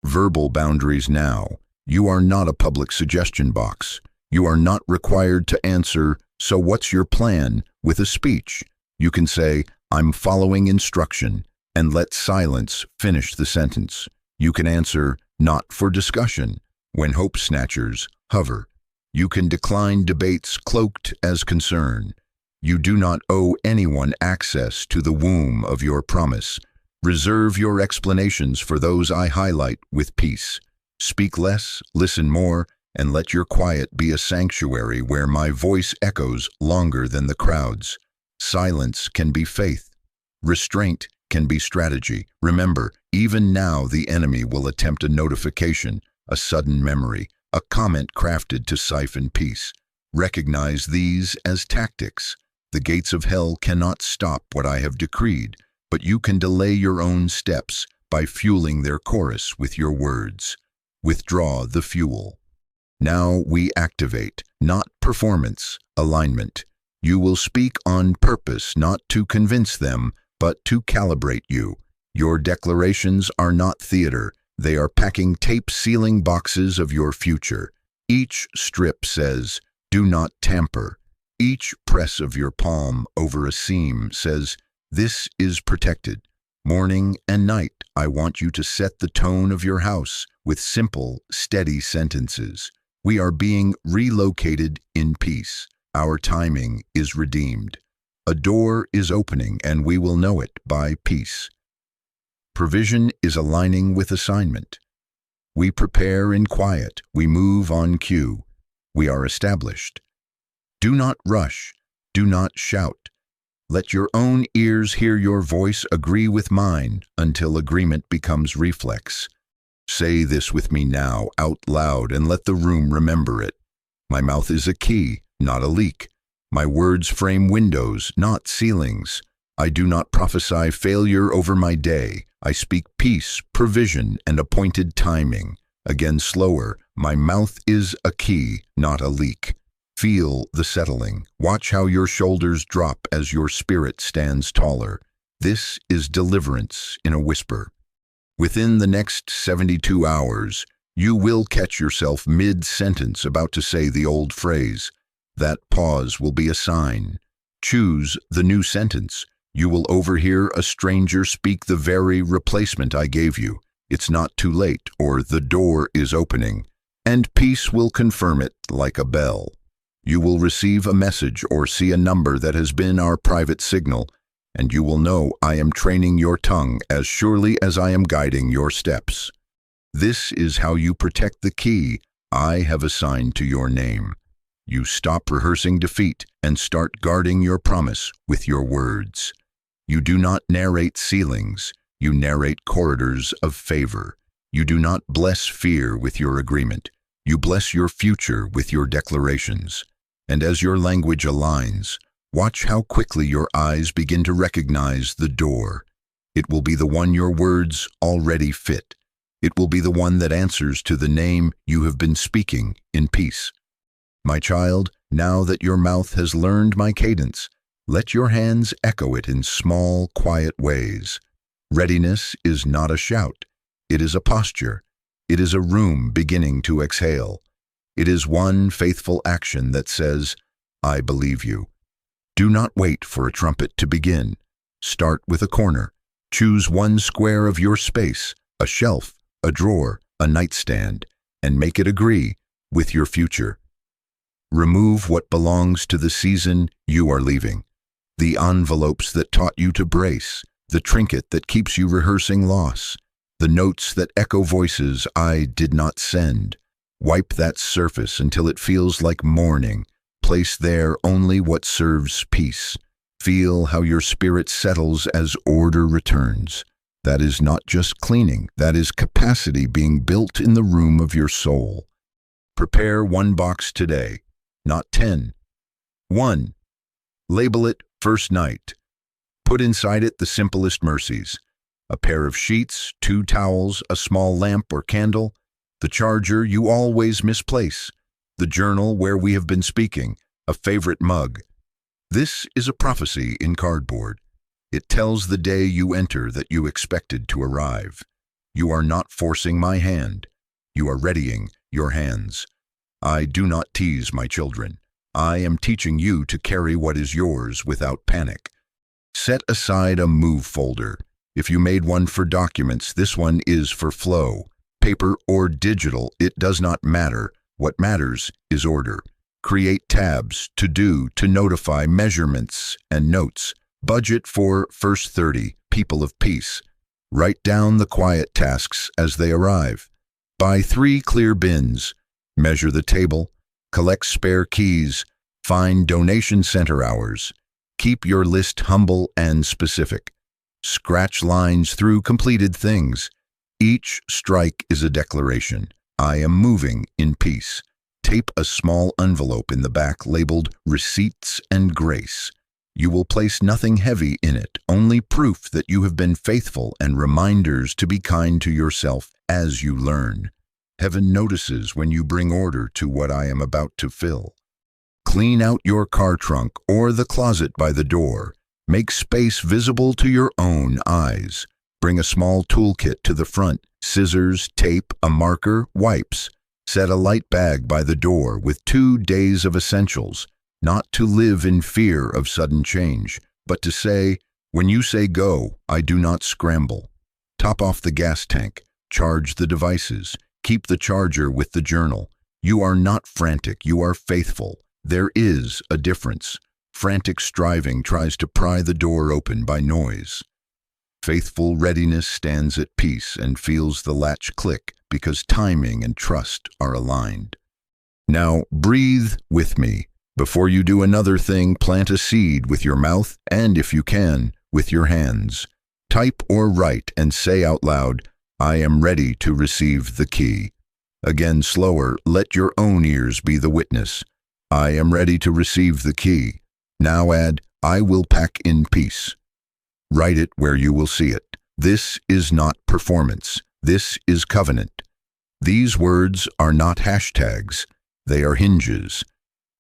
Verbal boundaries now. You are not a public suggestion box. You are not required to answer, "So what's your plan?" with a speech. You can say, "I'm following instruction," and let silence finish the sentence. You can answer, "Not for discussion," when hope snatchers hover. You can decline debates cloaked as concern. You do not owe anyone access to the womb of your promise. Reserve your explanations for those I highlight with peace. Speak less, listen more, and let your quiet be a sanctuary where my voice echoes longer than the crowd's. Silence can be faith. Restraint can be strategy. Remember, even now the enemy will attempt a notification, a sudden memory, a comment crafted to siphon peace. Recognize these as tactics. The gates of hell cannot stop what I have decreed, but you can delay your own steps by fueling their chorus with your words. Withdraw the fuel. Now we activate, not performance, alignment. You will speak on purpose, not to convince them, but to calibrate you. Your declarations are not theater. They are packing tape-sealing boxes of your future. Each strip says, "Do not tamper." Each press of your palm over a seam says, "This is protected." Morning and night, I want you to set the tone of your house with simple, steady sentences. We are being relocated in peace. Our timing is redeemed. A door is opening, and we will know it by peace. Provision is aligning with assignment. We prepare in quiet. We move on cue. We are established. Do not rush. Do not shout. Let your own ears hear your voice agree with mine until agreement becomes reflex. Say this with me now, out loud, and let the room remember it. My mouth is a key, not a leak. My words frame windows, not ceilings. I do not prophesy failure over my day. I speak peace, provision, and appointed timing. Again, slower. My mouth is a key, not a leak. Feel the settling. Watch how your shoulders drop as your spirit stands taller. This is deliverance in a whisper. Within the next 72 hours, you will catch yourself mid-sentence about to say the old phrase. That pause will be a sign. Choose the new sentence. You will overhear a stranger speak the very replacement I gave you. It's not too late, or the door is opening. And peace will confirm it like a bell. You will receive a message or see a number that has been our private signal, and you will know I am training your tongue as surely as I am guiding your steps. This is how you protect the key I have assigned to your name. You stop rehearsing defeat and start guarding your promise with your words. You do not narrate ceilings, you narrate corridors of favor. You do not bless fear with your agreement. You bless your future with your declarations. And as your language aligns, watch how quickly your eyes begin to recognize the door. It will be the one your words already fit. It will be the one that answers to the name you have been speaking in peace. My child, now that your mouth has learned my cadence, let your hands echo it in small, quiet ways. Readiness is not a shout. It is a posture. It is a room beginning to exhale. It is one faithful action that says, I believe you. Do not wait for a trumpet to begin. Start with a corner. Choose one square of your space, a shelf, a drawer, a nightstand, and make it agree with your future. Remove what belongs to the season you are leaving. The envelopes that taught you to brace, the trinket that keeps you rehearsing loss, the notes that echo voices I did not send. Wipe that surface until it feels like mourning. Place there only what serves peace. Feel how your spirit settles as order returns. That is not just cleaning, that is capacity being built in the room of your soul. Prepare one box today, not 10. 1. Label it First Night. Put inside it the simplest mercies. A pair of sheets, 2 towels, a small lamp or candle, the charger you always misplace, the journal where we have been speaking, A favorite mug. This is a prophecy in cardboard. It tells the day you enter that you expected to arrive. You are not forcing my hand. You are readying your hands. I do not tease my children. I am teaching you to carry what is yours without panic. Set aside a move folder. If you made one for documents, this one is for flow. Paper or digital, it does not matter. What matters is order. Create tabs, to do, to notify, measurements, and notes. Budget for first 30, people of peace. Write down the quiet tasks as they arrive. Buy 3 clear bins. Measure the table. Collect spare keys. Find donation center hours. Keep your list humble and specific. Scratch lines through completed things. Each strike is a declaration. I am moving in peace. Tape a small envelope in the back labeled Receipts and Grace. You will place nothing heavy in it, only proof that you have been faithful and reminders to be kind to yourself as you learn. Heaven notices when you bring order to what I am about to fill. Clean out your car trunk or the closet by the door. Make space visible to your own eyes. Bring a small toolkit to the front, scissors, tape, a marker, wipes. Set a light bag by the door with 2 days of essentials, not to live in fear of sudden change, but to say, when you say go, I do not scramble. Top off the gas tank, charge the devices, keep the charger with the journal. You are not frantic, you are faithful. There is a difference. Frantic striving tries to pry the door open by noise. Faithful readiness stands at peace and feels the latch click because timing and trust are aligned. Now breathe with me. Before you do another thing, plant a seed with your mouth and, if you can, with your hands. Type or write and say out loud, I am ready to receive the key. Again, slower, let your own ears be the witness. I am ready to receive the key. Now add, I will pack in peace. Write it where you will see it. This is not performance. This is covenant. These words are not hashtags. They are hinges.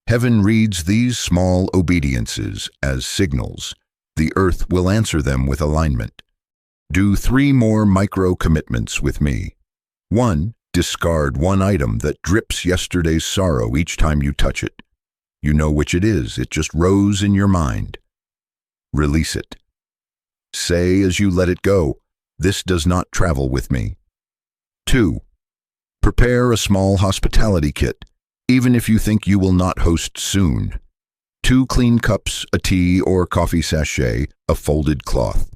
Heaven reads these small obediences as signals. The earth will answer them with alignment. Do 3 more micro-commitments with me. 1. Discard one item that drips yesterday's sorrow each time you touch it. You know which it is. It just rose in your mind. Release it. Say as you let it go, this does not travel with me. 2. Prepare a small hospitality kit, even if you think you will not host soon. 2 clean cups, a tea or coffee sachet, a folded cloth.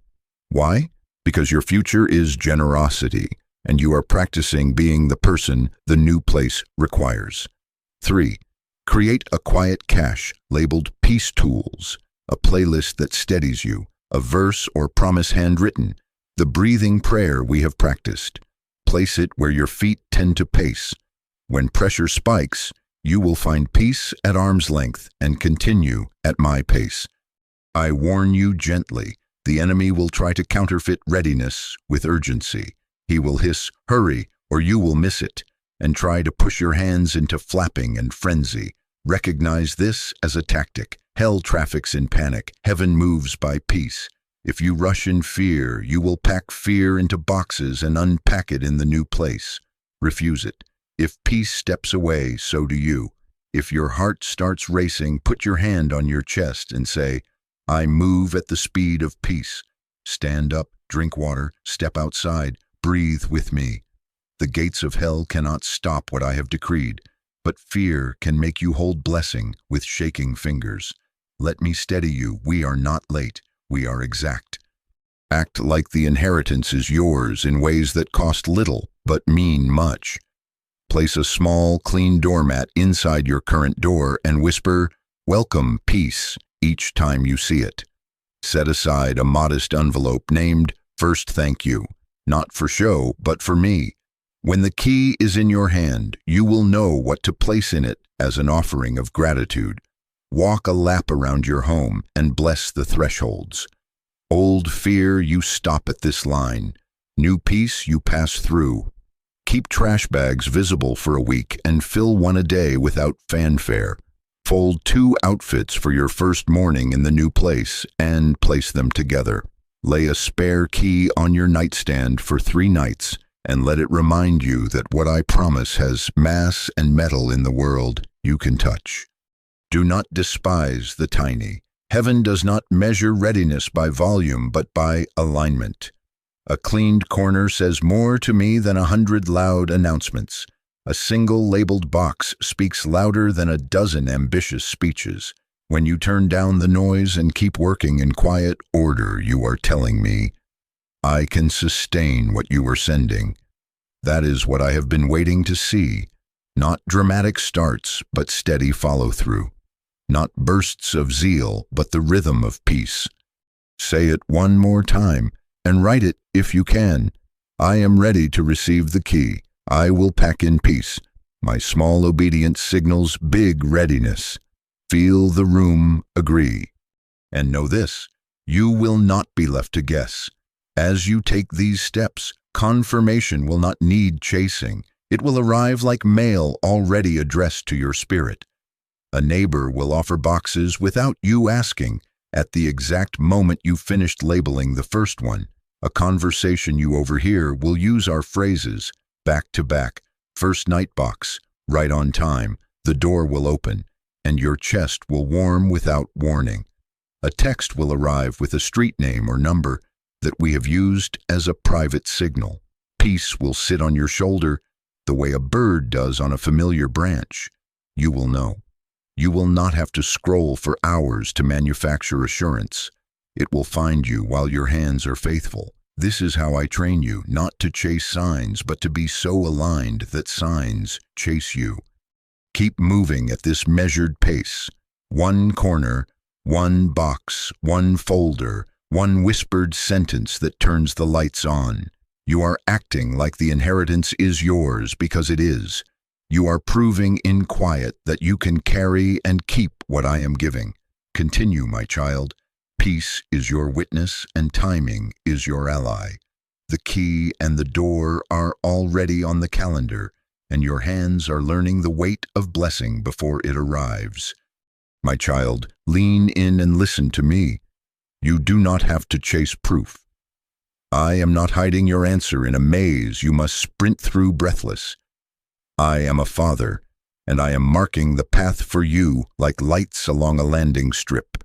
Why? Because your future is generosity, and you are practicing being the person the new place requires. 3. Create a quiet cache labeled Peace Tools, a playlist that steadies you, a verse or promise handwritten, the breathing prayer we have practiced. Place it where your feet tend to pace. When pressure spikes, you will find peace at arm's length and continue at my pace. I warn you gently, the enemy will try to counterfeit readiness with urgency. He will hiss, hurry, or you will miss it, and try to push your hands into flapping and frenzy. Recognize this as a tactic. Hell traffics in panic. Heaven moves by peace. If you rush in fear, you will pack fear into boxes and unpack it in the new place. Refuse it. If peace steps away, so do you. If your heart starts racing, put your hand on your chest and say, I move at the speed of peace. Stand up, drink water, step outside, breathe with me. The gates of hell cannot stop what I have decreed, but fear can make you hold blessing with shaking fingers. Let me steady you. We are not late. We are exact. Act like the inheritance is yours in ways that cost little but mean much. Place a small, clean doormat inside your current door and whisper, Welcome, peace, each time you see it. Set aside a modest envelope named First Thank You, not for show, but for me. When the key is in your hand, you will know what to place in it as an offering of gratitude. Walk a lap around your home and bless the thresholds. Old fear, you stop at this line. New peace, you pass through. Keep trash bags visible for a week and fill one a day without fanfare. Fold 2 outfits for your first morning in the new place and place them together. Lay a spare key on your nightstand for 3 nights and let it remind you that what I promise has mass and metal in the world you can touch. Do not despise the tiny. Heaven does not measure readiness by volume but by alignment. A cleaned corner says more to me than 100 loud announcements. A single labeled box speaks louder than a dozen ambitious speeches. When you turn down the noise and keep working in quiet order, you are telling me, I can sustain what you are sending. That is what I have been waiting to see. Not dramatic starts, but steady follow-through. Not bursts of zeal, but the rhythm of peace. Say it one more time, and write it if you can. I am ready to receive the key. I will pack in peace. My small obedience signals big readiness. Feel the room agree. And know this, you will not be left to guess. As you take these steps, confirmation will not need chasing. It will arrive like mail already addressed to your spirit. A neighbor will offer boxes without you asking at the exact moment you finished labeling the first one. A conversation you overhear will use our phrases, back to back, first night box, right on time, the door will open, and your chest will warm without warning. A text will arrive with a street name or number that we have used as a private signal. Peace will sit on your shoulder the way a bird does on a familiar branch. You will know. You will not have to scroll for hours to manufacture assurance. It will find you while your hands are faithful. This is how I train you, not to chase signs, but to be so aligned that signs chase you. Keep moving at this measured pace. 1 corner, 1 box, 1 folder, 1 whispered sentence that turns the lights on. You are acting like the inheritance is yours because it is. You are proving in quiet that you can carry and keep what I am giving. Continue, my child. Peace is your witness and timing is your ally. The key and the door are already on the calendar, and your hands are learning the weight of blessing before it arrives. My child, lean in and listen to me. You do not have to chase proof. I am not hiding your answer in a maze you must sprint through breathless. I am a father, and I am marking the path for you like lights along a landing strip.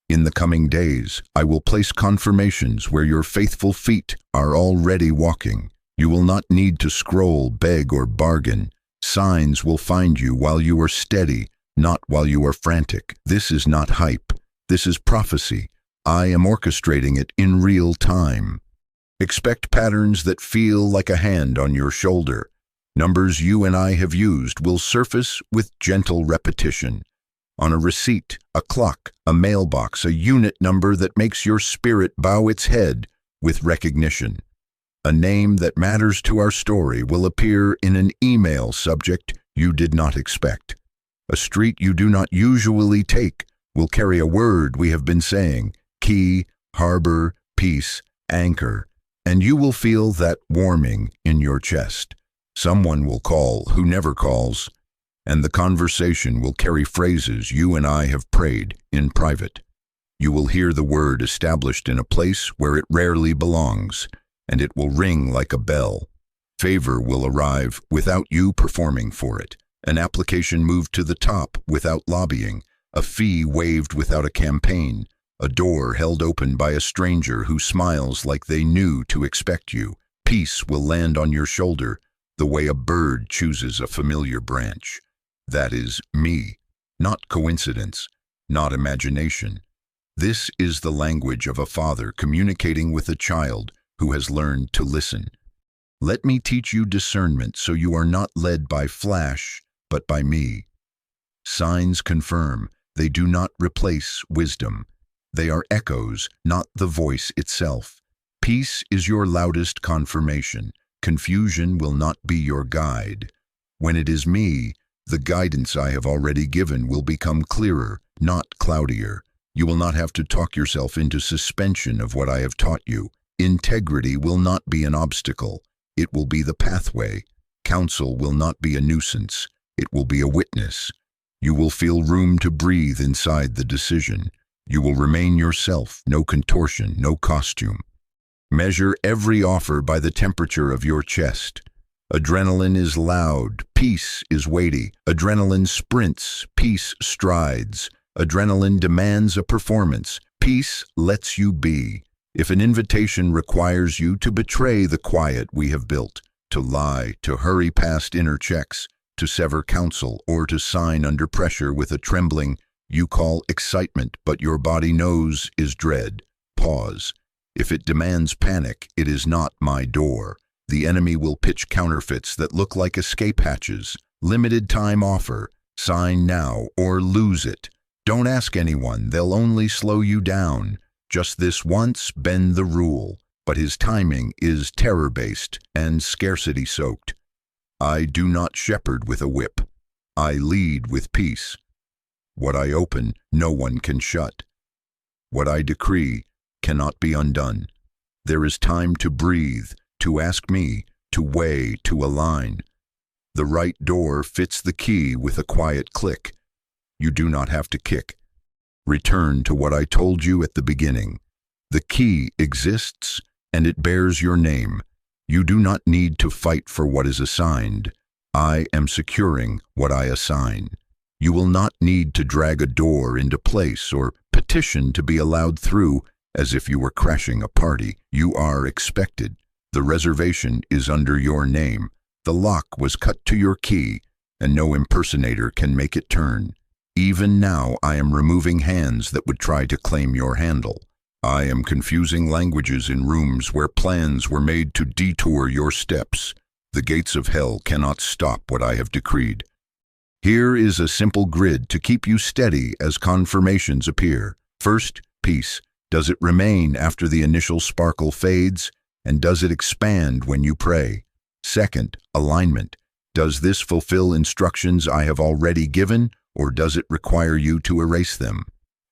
In the coming days, I will place confirmations where your faithful feet are already walking. You will not need to scroll, beg, or bargain. Signs will find you while you are steady, not while you are frantic. This is not hype. This is prophecy. I am orchestrating it in real time. Expect patterns that feel like a hand on your shoulder. Numbers you and I have used will surface with gentle repetition. On a receipt, a clock, a mailbox, a unit number that makes your spirit bow its head with recognition. A name that matters to our story will appear in an email subject you did not expect. A street you do not usually take will carry a word we have been saying, key, harbor, peace, anchor, and you will feel that warming in your chest. Someone will call who never calls, and the conversation will carry phrases you and I have prayed in private. You will hear the word established in a place where it rarely belongs, and it will ring like a bell. Favor will arrive without you performing for it. An application moved to the top without lobbying, a fee waived without a campaign, a door held open by a stranger who smiles like they knew to expect you. Peace will land on your shoulder the way a bird chooses a familiar branch. That is me, not coincidence, not imagination. This is the language of a father communicating with a child who has learned to listen. Let me teach you discernment so you are not led by flash, but by me. Signs confirm, they do not replace wisdom. They are echoes, not the voice itself. Peace is your loudest confirmation. Confusion will not be your guide. When it is me, the guidance I have already given will become clearer, not cloudier. You will not have to talk yourself into suspension of what I have taught you. Integrity will not be an obstacle. It will be the pathway. Counsel will not be a nuisance. It will be a witness. You will feel room to breathe inside the decision. You will remain yourself, no contortion, no costume. Measure every offer by the temperature of your chest. Adrenaline is loud, peace is weighty. Adrenaline sprints, peace strides. Adrenaline demands a performance, peace lets you be. If an invitation requires you to betray the quiet we have built, to lie, to hurry past inner checks, to sever counsel, or to sign under pressure with a trembling you call excitement, but your body knows is dread, pause. If it demands panic, it is not my door. The enemy will pitch counterfeits that look like escape hatches. Limited time offer. Sign now or lose it. Don't ask anyone, they'll only slow you down. Just this once, bend the rule. But his timing is terror-based and scarcity-soaked. I do not shepherd with a whip. I lead with peace. What I open, no one can shut. What I decree cannot be undone. There is time to breathe, to ask me, to weigh, to align. The right door fits the key with a quiet click. You do not have to kick. Return to what I told you at the beginning. The key exists, and it bears your name. You do not need to fight for what is assigned. I am securing what I assign. You will not need to drag a door into place or petition to be allowed through as if you were crashing a party. You are expected. The reservation is under your name. The lock was cut to your key, and no impersonator can make it turn. Even now I am removing hands that would try to claim your handle. I am confusing languages in rooms where plans were made to detour your steps. The gates of hell cannot stop what I have decreed. Here is a simple grid to keep you steady as confirmations appear. First, peace. Does it remain after the initial sparkle fades? And does it expand when you pray? Second, alignment. Does this fulfill instructions I have already given, or does it require you to erase them?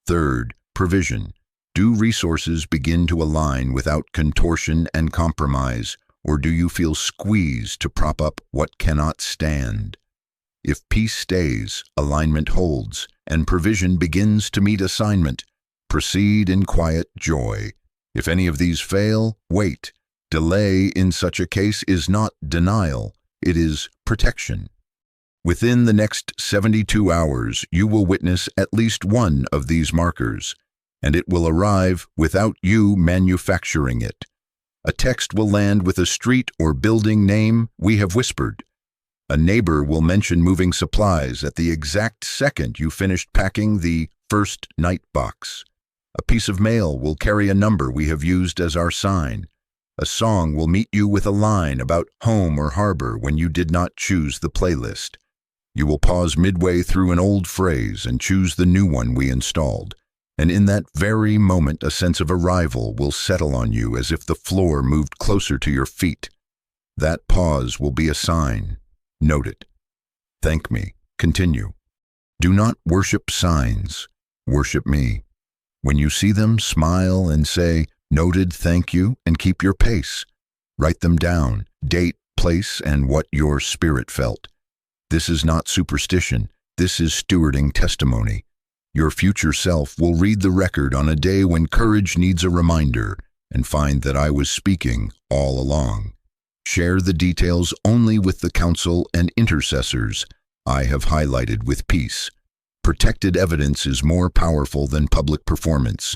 Third, provision. Do resources begin to align without contortion and compromise, or do you feel squeezed to prop up what cannot stand? If peace stays, alignment holds, and provision begins to meet assignment, proceed in quiet joy. If any of these fail, wait. Delay in such a case is not denial, it is protection. Within the next 72 hours, you will witness at least one of these markers, and it will arrive without you manufacturing it. A text will land with a street or building name we have whispered. A neighbor will mention moving supplies at the exact second you finished packing the first night box. A piece of mail will carry a number we have used as our sign. A song will meet you with a line about home or harbor when you did not choose the playlist. You will pause midway through an old phrase and choose the new one we installed. And in that very moment, a sense of arrival will settle on you as if the floor moved closer to your feet. That pause will be a sign. Note it. Thank me. Continue. Do not worship signs. Worship me. When you see them, smile and say, "Noted, thank you," and keep your pace. Write them down, date, place, and what your spirit felt. This is not superstition. This is stewarding testimony. Your future self will read the record on a day when courage needs a reminder and find that I was speaking all along. Share the details only with the counsel and intercessors I have highlighted with peace. Protected evidence is more powerful than public performance.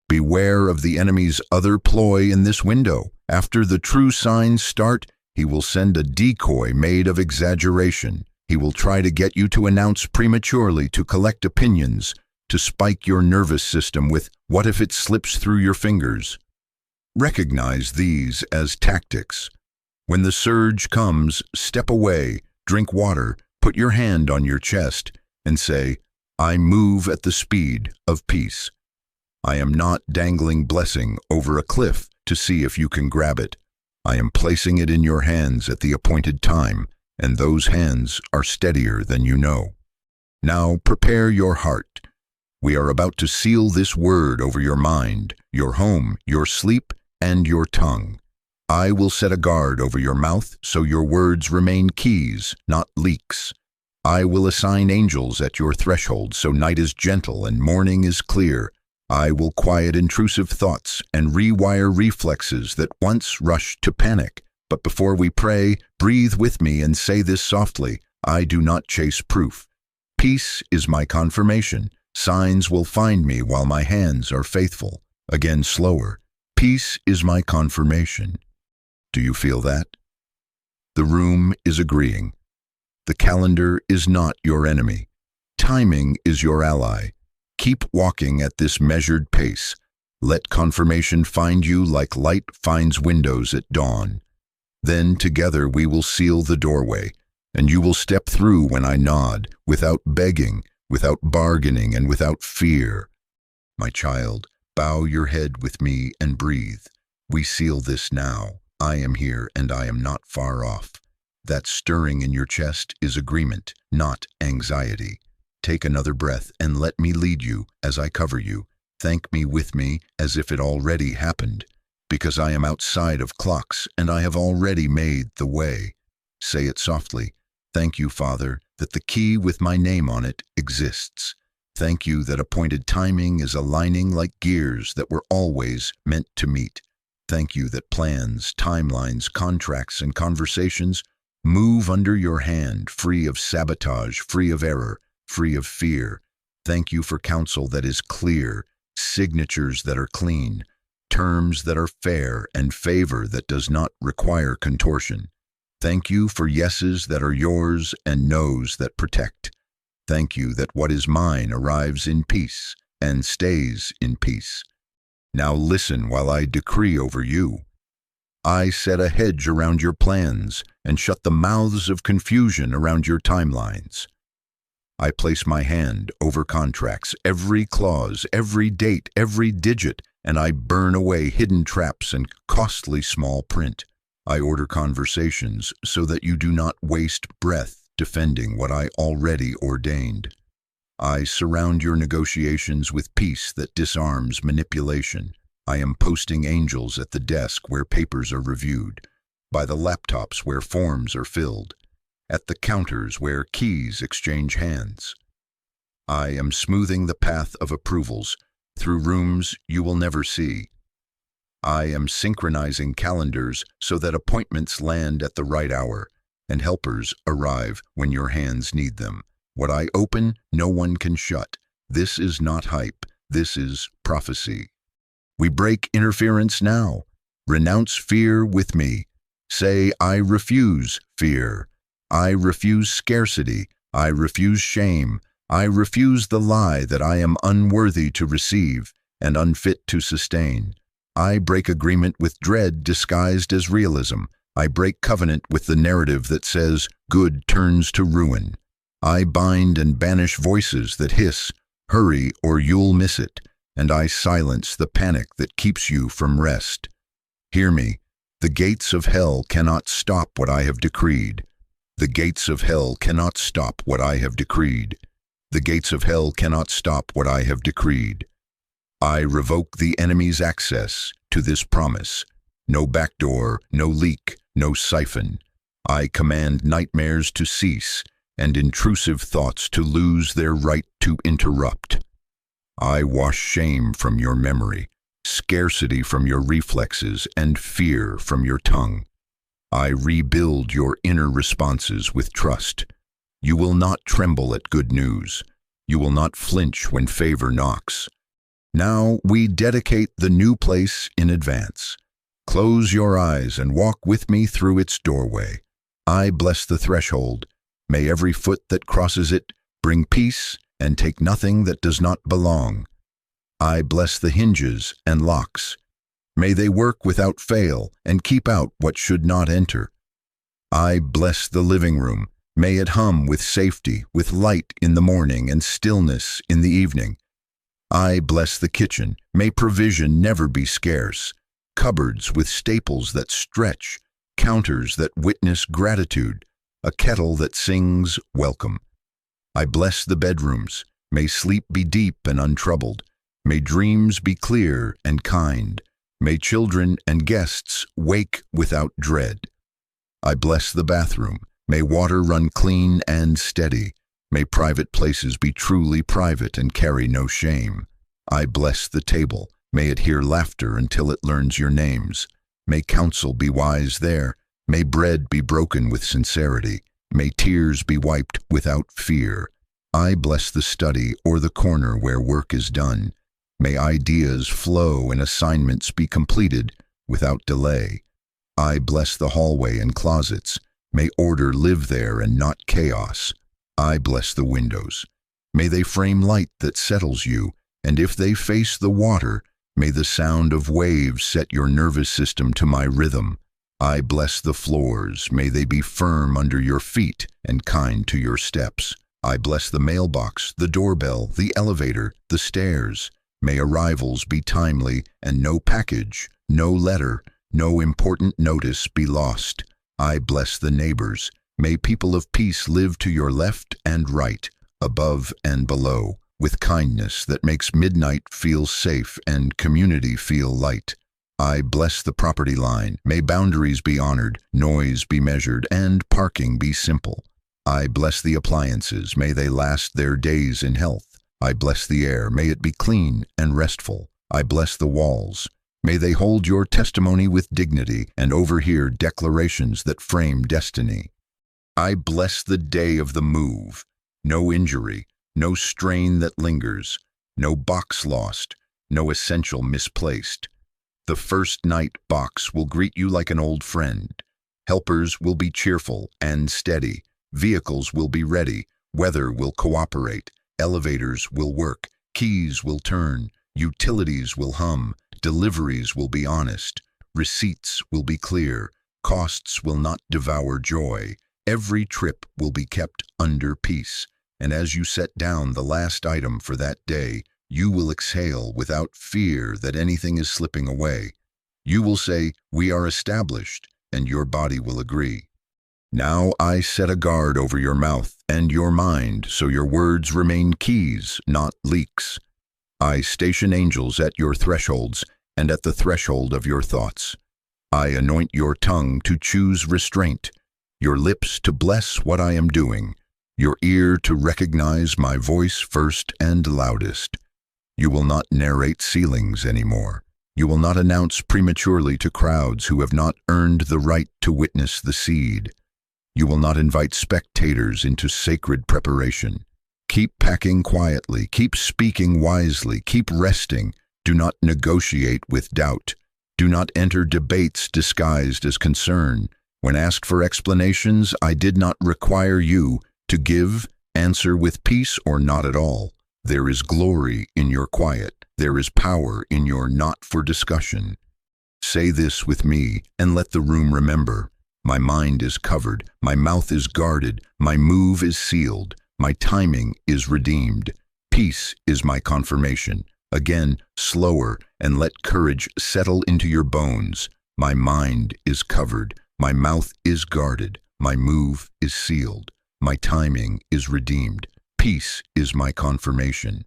Beware of the enemy's other ploy in this window. After the true signs start, he will send a decoy made of exaggeration. He will try to get you to announce prematurely, to collect opinions, to spike your nervous system with "what if it slips through your fingers?" Recognize these as tactics. When the surge comes, step away, drink water, put your hand on your chest, and say, "I move at the speed of peace." I am not dangling blessing over a cliff to see if you can grab it. I am placing it in your hands at the appointed time, and those hands are steadier than you know. Now prepare your heart. We are about to seal this word over your mind, your home, your sleep, and your tongue. I will set a guard over your mouth so your words remain keys, not leaks. I will assign angels at your threshold so night is gentle and morning is clear. I will quiet intrusive thoughts and rewire reflexes that once rushed to panic. But before we pray, breathe with me and say this softly: I do not chase proof. Peace is my confirmation. Signs will find me while my hands are faithful. Again, slower. Peace is my confirmation. Do you feel that? The room is agreeing. The calendar is not your enemy. Timing is your ally. Keep walking at this measured pace. Let confirmation find you like light finds windows at dawn. Then together we will seal the doorway, and you will step through when I nod, without begging, without bargaining, and without fear. My child, bow your head with me and breathe. We seal this now. I am here and I am not far off. That stirring in your chest is agreement, not anxiety. Take another breath and let me lead you as I cover you. Thank me with me as if it already happened, because I am outside of clocks and I have already made the way. Say it softly. Thank you, Father, that the key with my name on it exists. Thank you that appointed timing is aligning like gears that were always meant to meet. Thank you that plans, timelines, contracts, and conversations move under your hand, free of sabotage, free of error, free of fear. Thank you for counsel that is clear, signatures that are clean, terms that are fair, and favor that does not require contortion. Thank you for yeses that are yours and nos that protect. Thank you that what is mine arrives in peace and stays in peace. Now listen while I decree over you. I set a hedge around your plans and shut the mouths of confusion around your timelines. I place my hand over contracts, every clause, every date, every digit, and I burn away hidden traps and costly small print. I order conversations so that you do not waste breath defending what I already ordained. I surround your negotiations with peace that disarms manipulation. I am posting angels at the desk where papers are reviewed, by the laptops where forms are filled, at the counters where keys exchange hands. I am smoothing the path of approvals through rooms you will never see. I am synchronizing calendars so that appointments land at the right hour and helpers arrive when your hands need them. What I open, no one can shut. This is not hype. This is prophecy. We break interference now. Renounce fear with me. Say, I refuse fear. I refuse scarcity. I refuse shame. I refuse the lie that I am unworthy to receive and unfit to sustain. I break agreement with dread disguised as realism. I break covenant with the narrative that says good turns to ruin. I bind and banish voices that hiss, hurry or you'll miss it, and I silence the panic that keeps you from rest. Hear me, the gates of hell cannot stop what I have decreed. The gates of hell cannot stop what I have decreed. The gates of hell cannot stop what I have decreed. I revoke the enemy's access to this promise. No backdoor, no leak, no siphon. I command nightmares to cease and intrusive thoughts to lose their right to interrupt. I wash shame from your memory, scarcity from your reflexes, and fear from your tongue. I rebuild your inner responses with trust. You will not tremble at good news. You will not flinch when favor knocks. Now we dedicate the new place in advance. Close your eyes and walk with me through its doorway. I bless the threshold. May every foot that crosses it bring peace and take nothing that does not belong. I bless the hinges and locks. May they work without fail and keep out what should not enter. I bless the living room. May it hum with safety, with light in the morning and stillness in the evening. I bless the kitchen. May provision never be scarce. Cupboards with staples that stretch, counters that witness gratitude, a kettle that sings welcome. I bless the bedrooms. May sleep be deep and untroubled. May dreams be clear and kind. May children and guests wake without dread. I bless the bathroom. May water run clean and steady. May private places be truly private and carry no shame. I bless the table. May it hear laughter until it learns your names. May counsel be wise there. May bread be broken with sincerity. May tears be wiped without fear. I bless the study or the corner where work is done. May ideas flow and assignments be completed without delay. I bless the hallway and closets. May order live there and not chaos. I bless the windows. May they frame light that settles you, and if they face the water, may the sound of waves set your nervous system to my rhythm. I bless the floors. May they be firm under your feet and kind to your steps. I bless the mailbox, the doorbell, the elevator, the stairs. May arrivals be timely and no package, no letter, no important notice be lost. I bless the neighbors. May people of peace live to your left and right, above and below, with kindness that makes midnight feel safe and community feel light. I bless the property line. May boundaries be honored, noise be measured, and parking be simple. I bless the appliances. May they last their days in health. I bless the air. May it be clean and restful. I bless the walls. May they hold your testimony with dignity and overhear declarations that frame destiny. I bless the day of the move. No injury, no strain that lingers, no box lost, no essential misplaced. The first night box will greet you like an old friend. Helpers will be cheerful and steady. Vehicles will be ready. Weather will cooperate. Elevators will work. Keys will turn. Utilities will hum. Deliveries will be honest. Receipts will be clear. Costs will not devour joy. Every trip will be kept under peace. And as you set down the last item for that day, you will exhale without fear that anything is slipping away. You will say, "We are established," and your body will agree. Now I set a guard over your mouth and your mind, so your words remain keys, not leaks. I station angels at your thresholds and at the threshold of your thoughts. I anoint your tongue to choose restraint, your lips to bless what I am doing, your ear to recognize my voice first and loudest. You will not narrate ceilings anymore. You will not announce prematurely to crowds who have not earned the right to witness the seed. You will not invite spectators into sacred preparation. Keep packing quietly, keep speaking wisely, keep resting. Do not negotiate with doubt. Do not enter debates disguised as concern. When asked for explanations, I did not require you to give, answer with peace or not at all. There is glory in your quiet. There is power in your not for discussion. Say this with me and let the room remember. My mind is covered, my mouth is guarded, my move is sealed, my timing is redeemed. Peace is my confirmation. Again, slower, and let courage settle into your bones. My mind is covered, my mouth is guarded, my move is sealed, my timing is redeemed. Peace is my confirmation.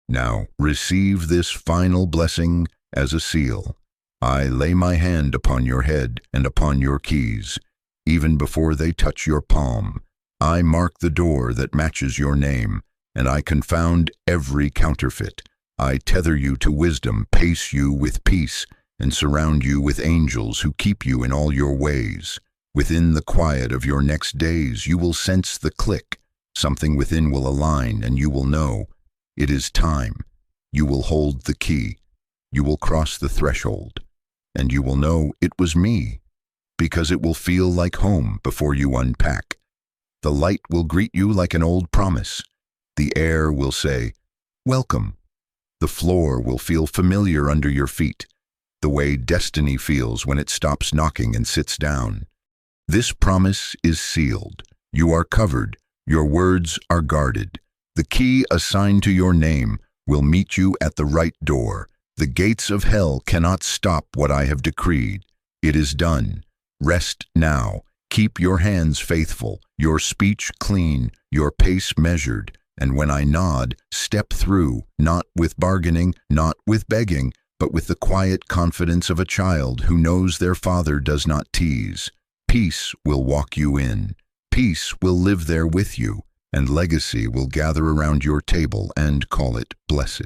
Now, receive this final blessing as a seal. I lay my hand upon your head and upon your keys. Even before they touch your palm, I mark the door that matches your name, and I confound every counterfeit. I tether you to wisdom, pace you with peace, and surround you with angels who keep you in all your ways. Within the quiet of your next days, you will sense the click. Something within will align, and you will know it is time. You will hold the key. You will cross the threshold, and you will know it was me, because it will feel like home before you unpack. The light will greet you like an old promise. The air will say, "Welcome." The floor will feel familiar under your feet, the way destiny feels when it stops knocking and sits down. This promise is sealed. You are covered. Your words are guarded. The key assigned to your name will meet you at the right door. The gates of hell cannot stop what I have decreed. It is done. Rest now. Keep your hands faithful, your speech clean, your pace measured, and when I nod, step through, not with bargaining, not with begging, but with the quiet confidence of a child who knows their father does not tease. Peace will walk you in. Peace will live there with you, and legacy will gather around your table and call it blessed.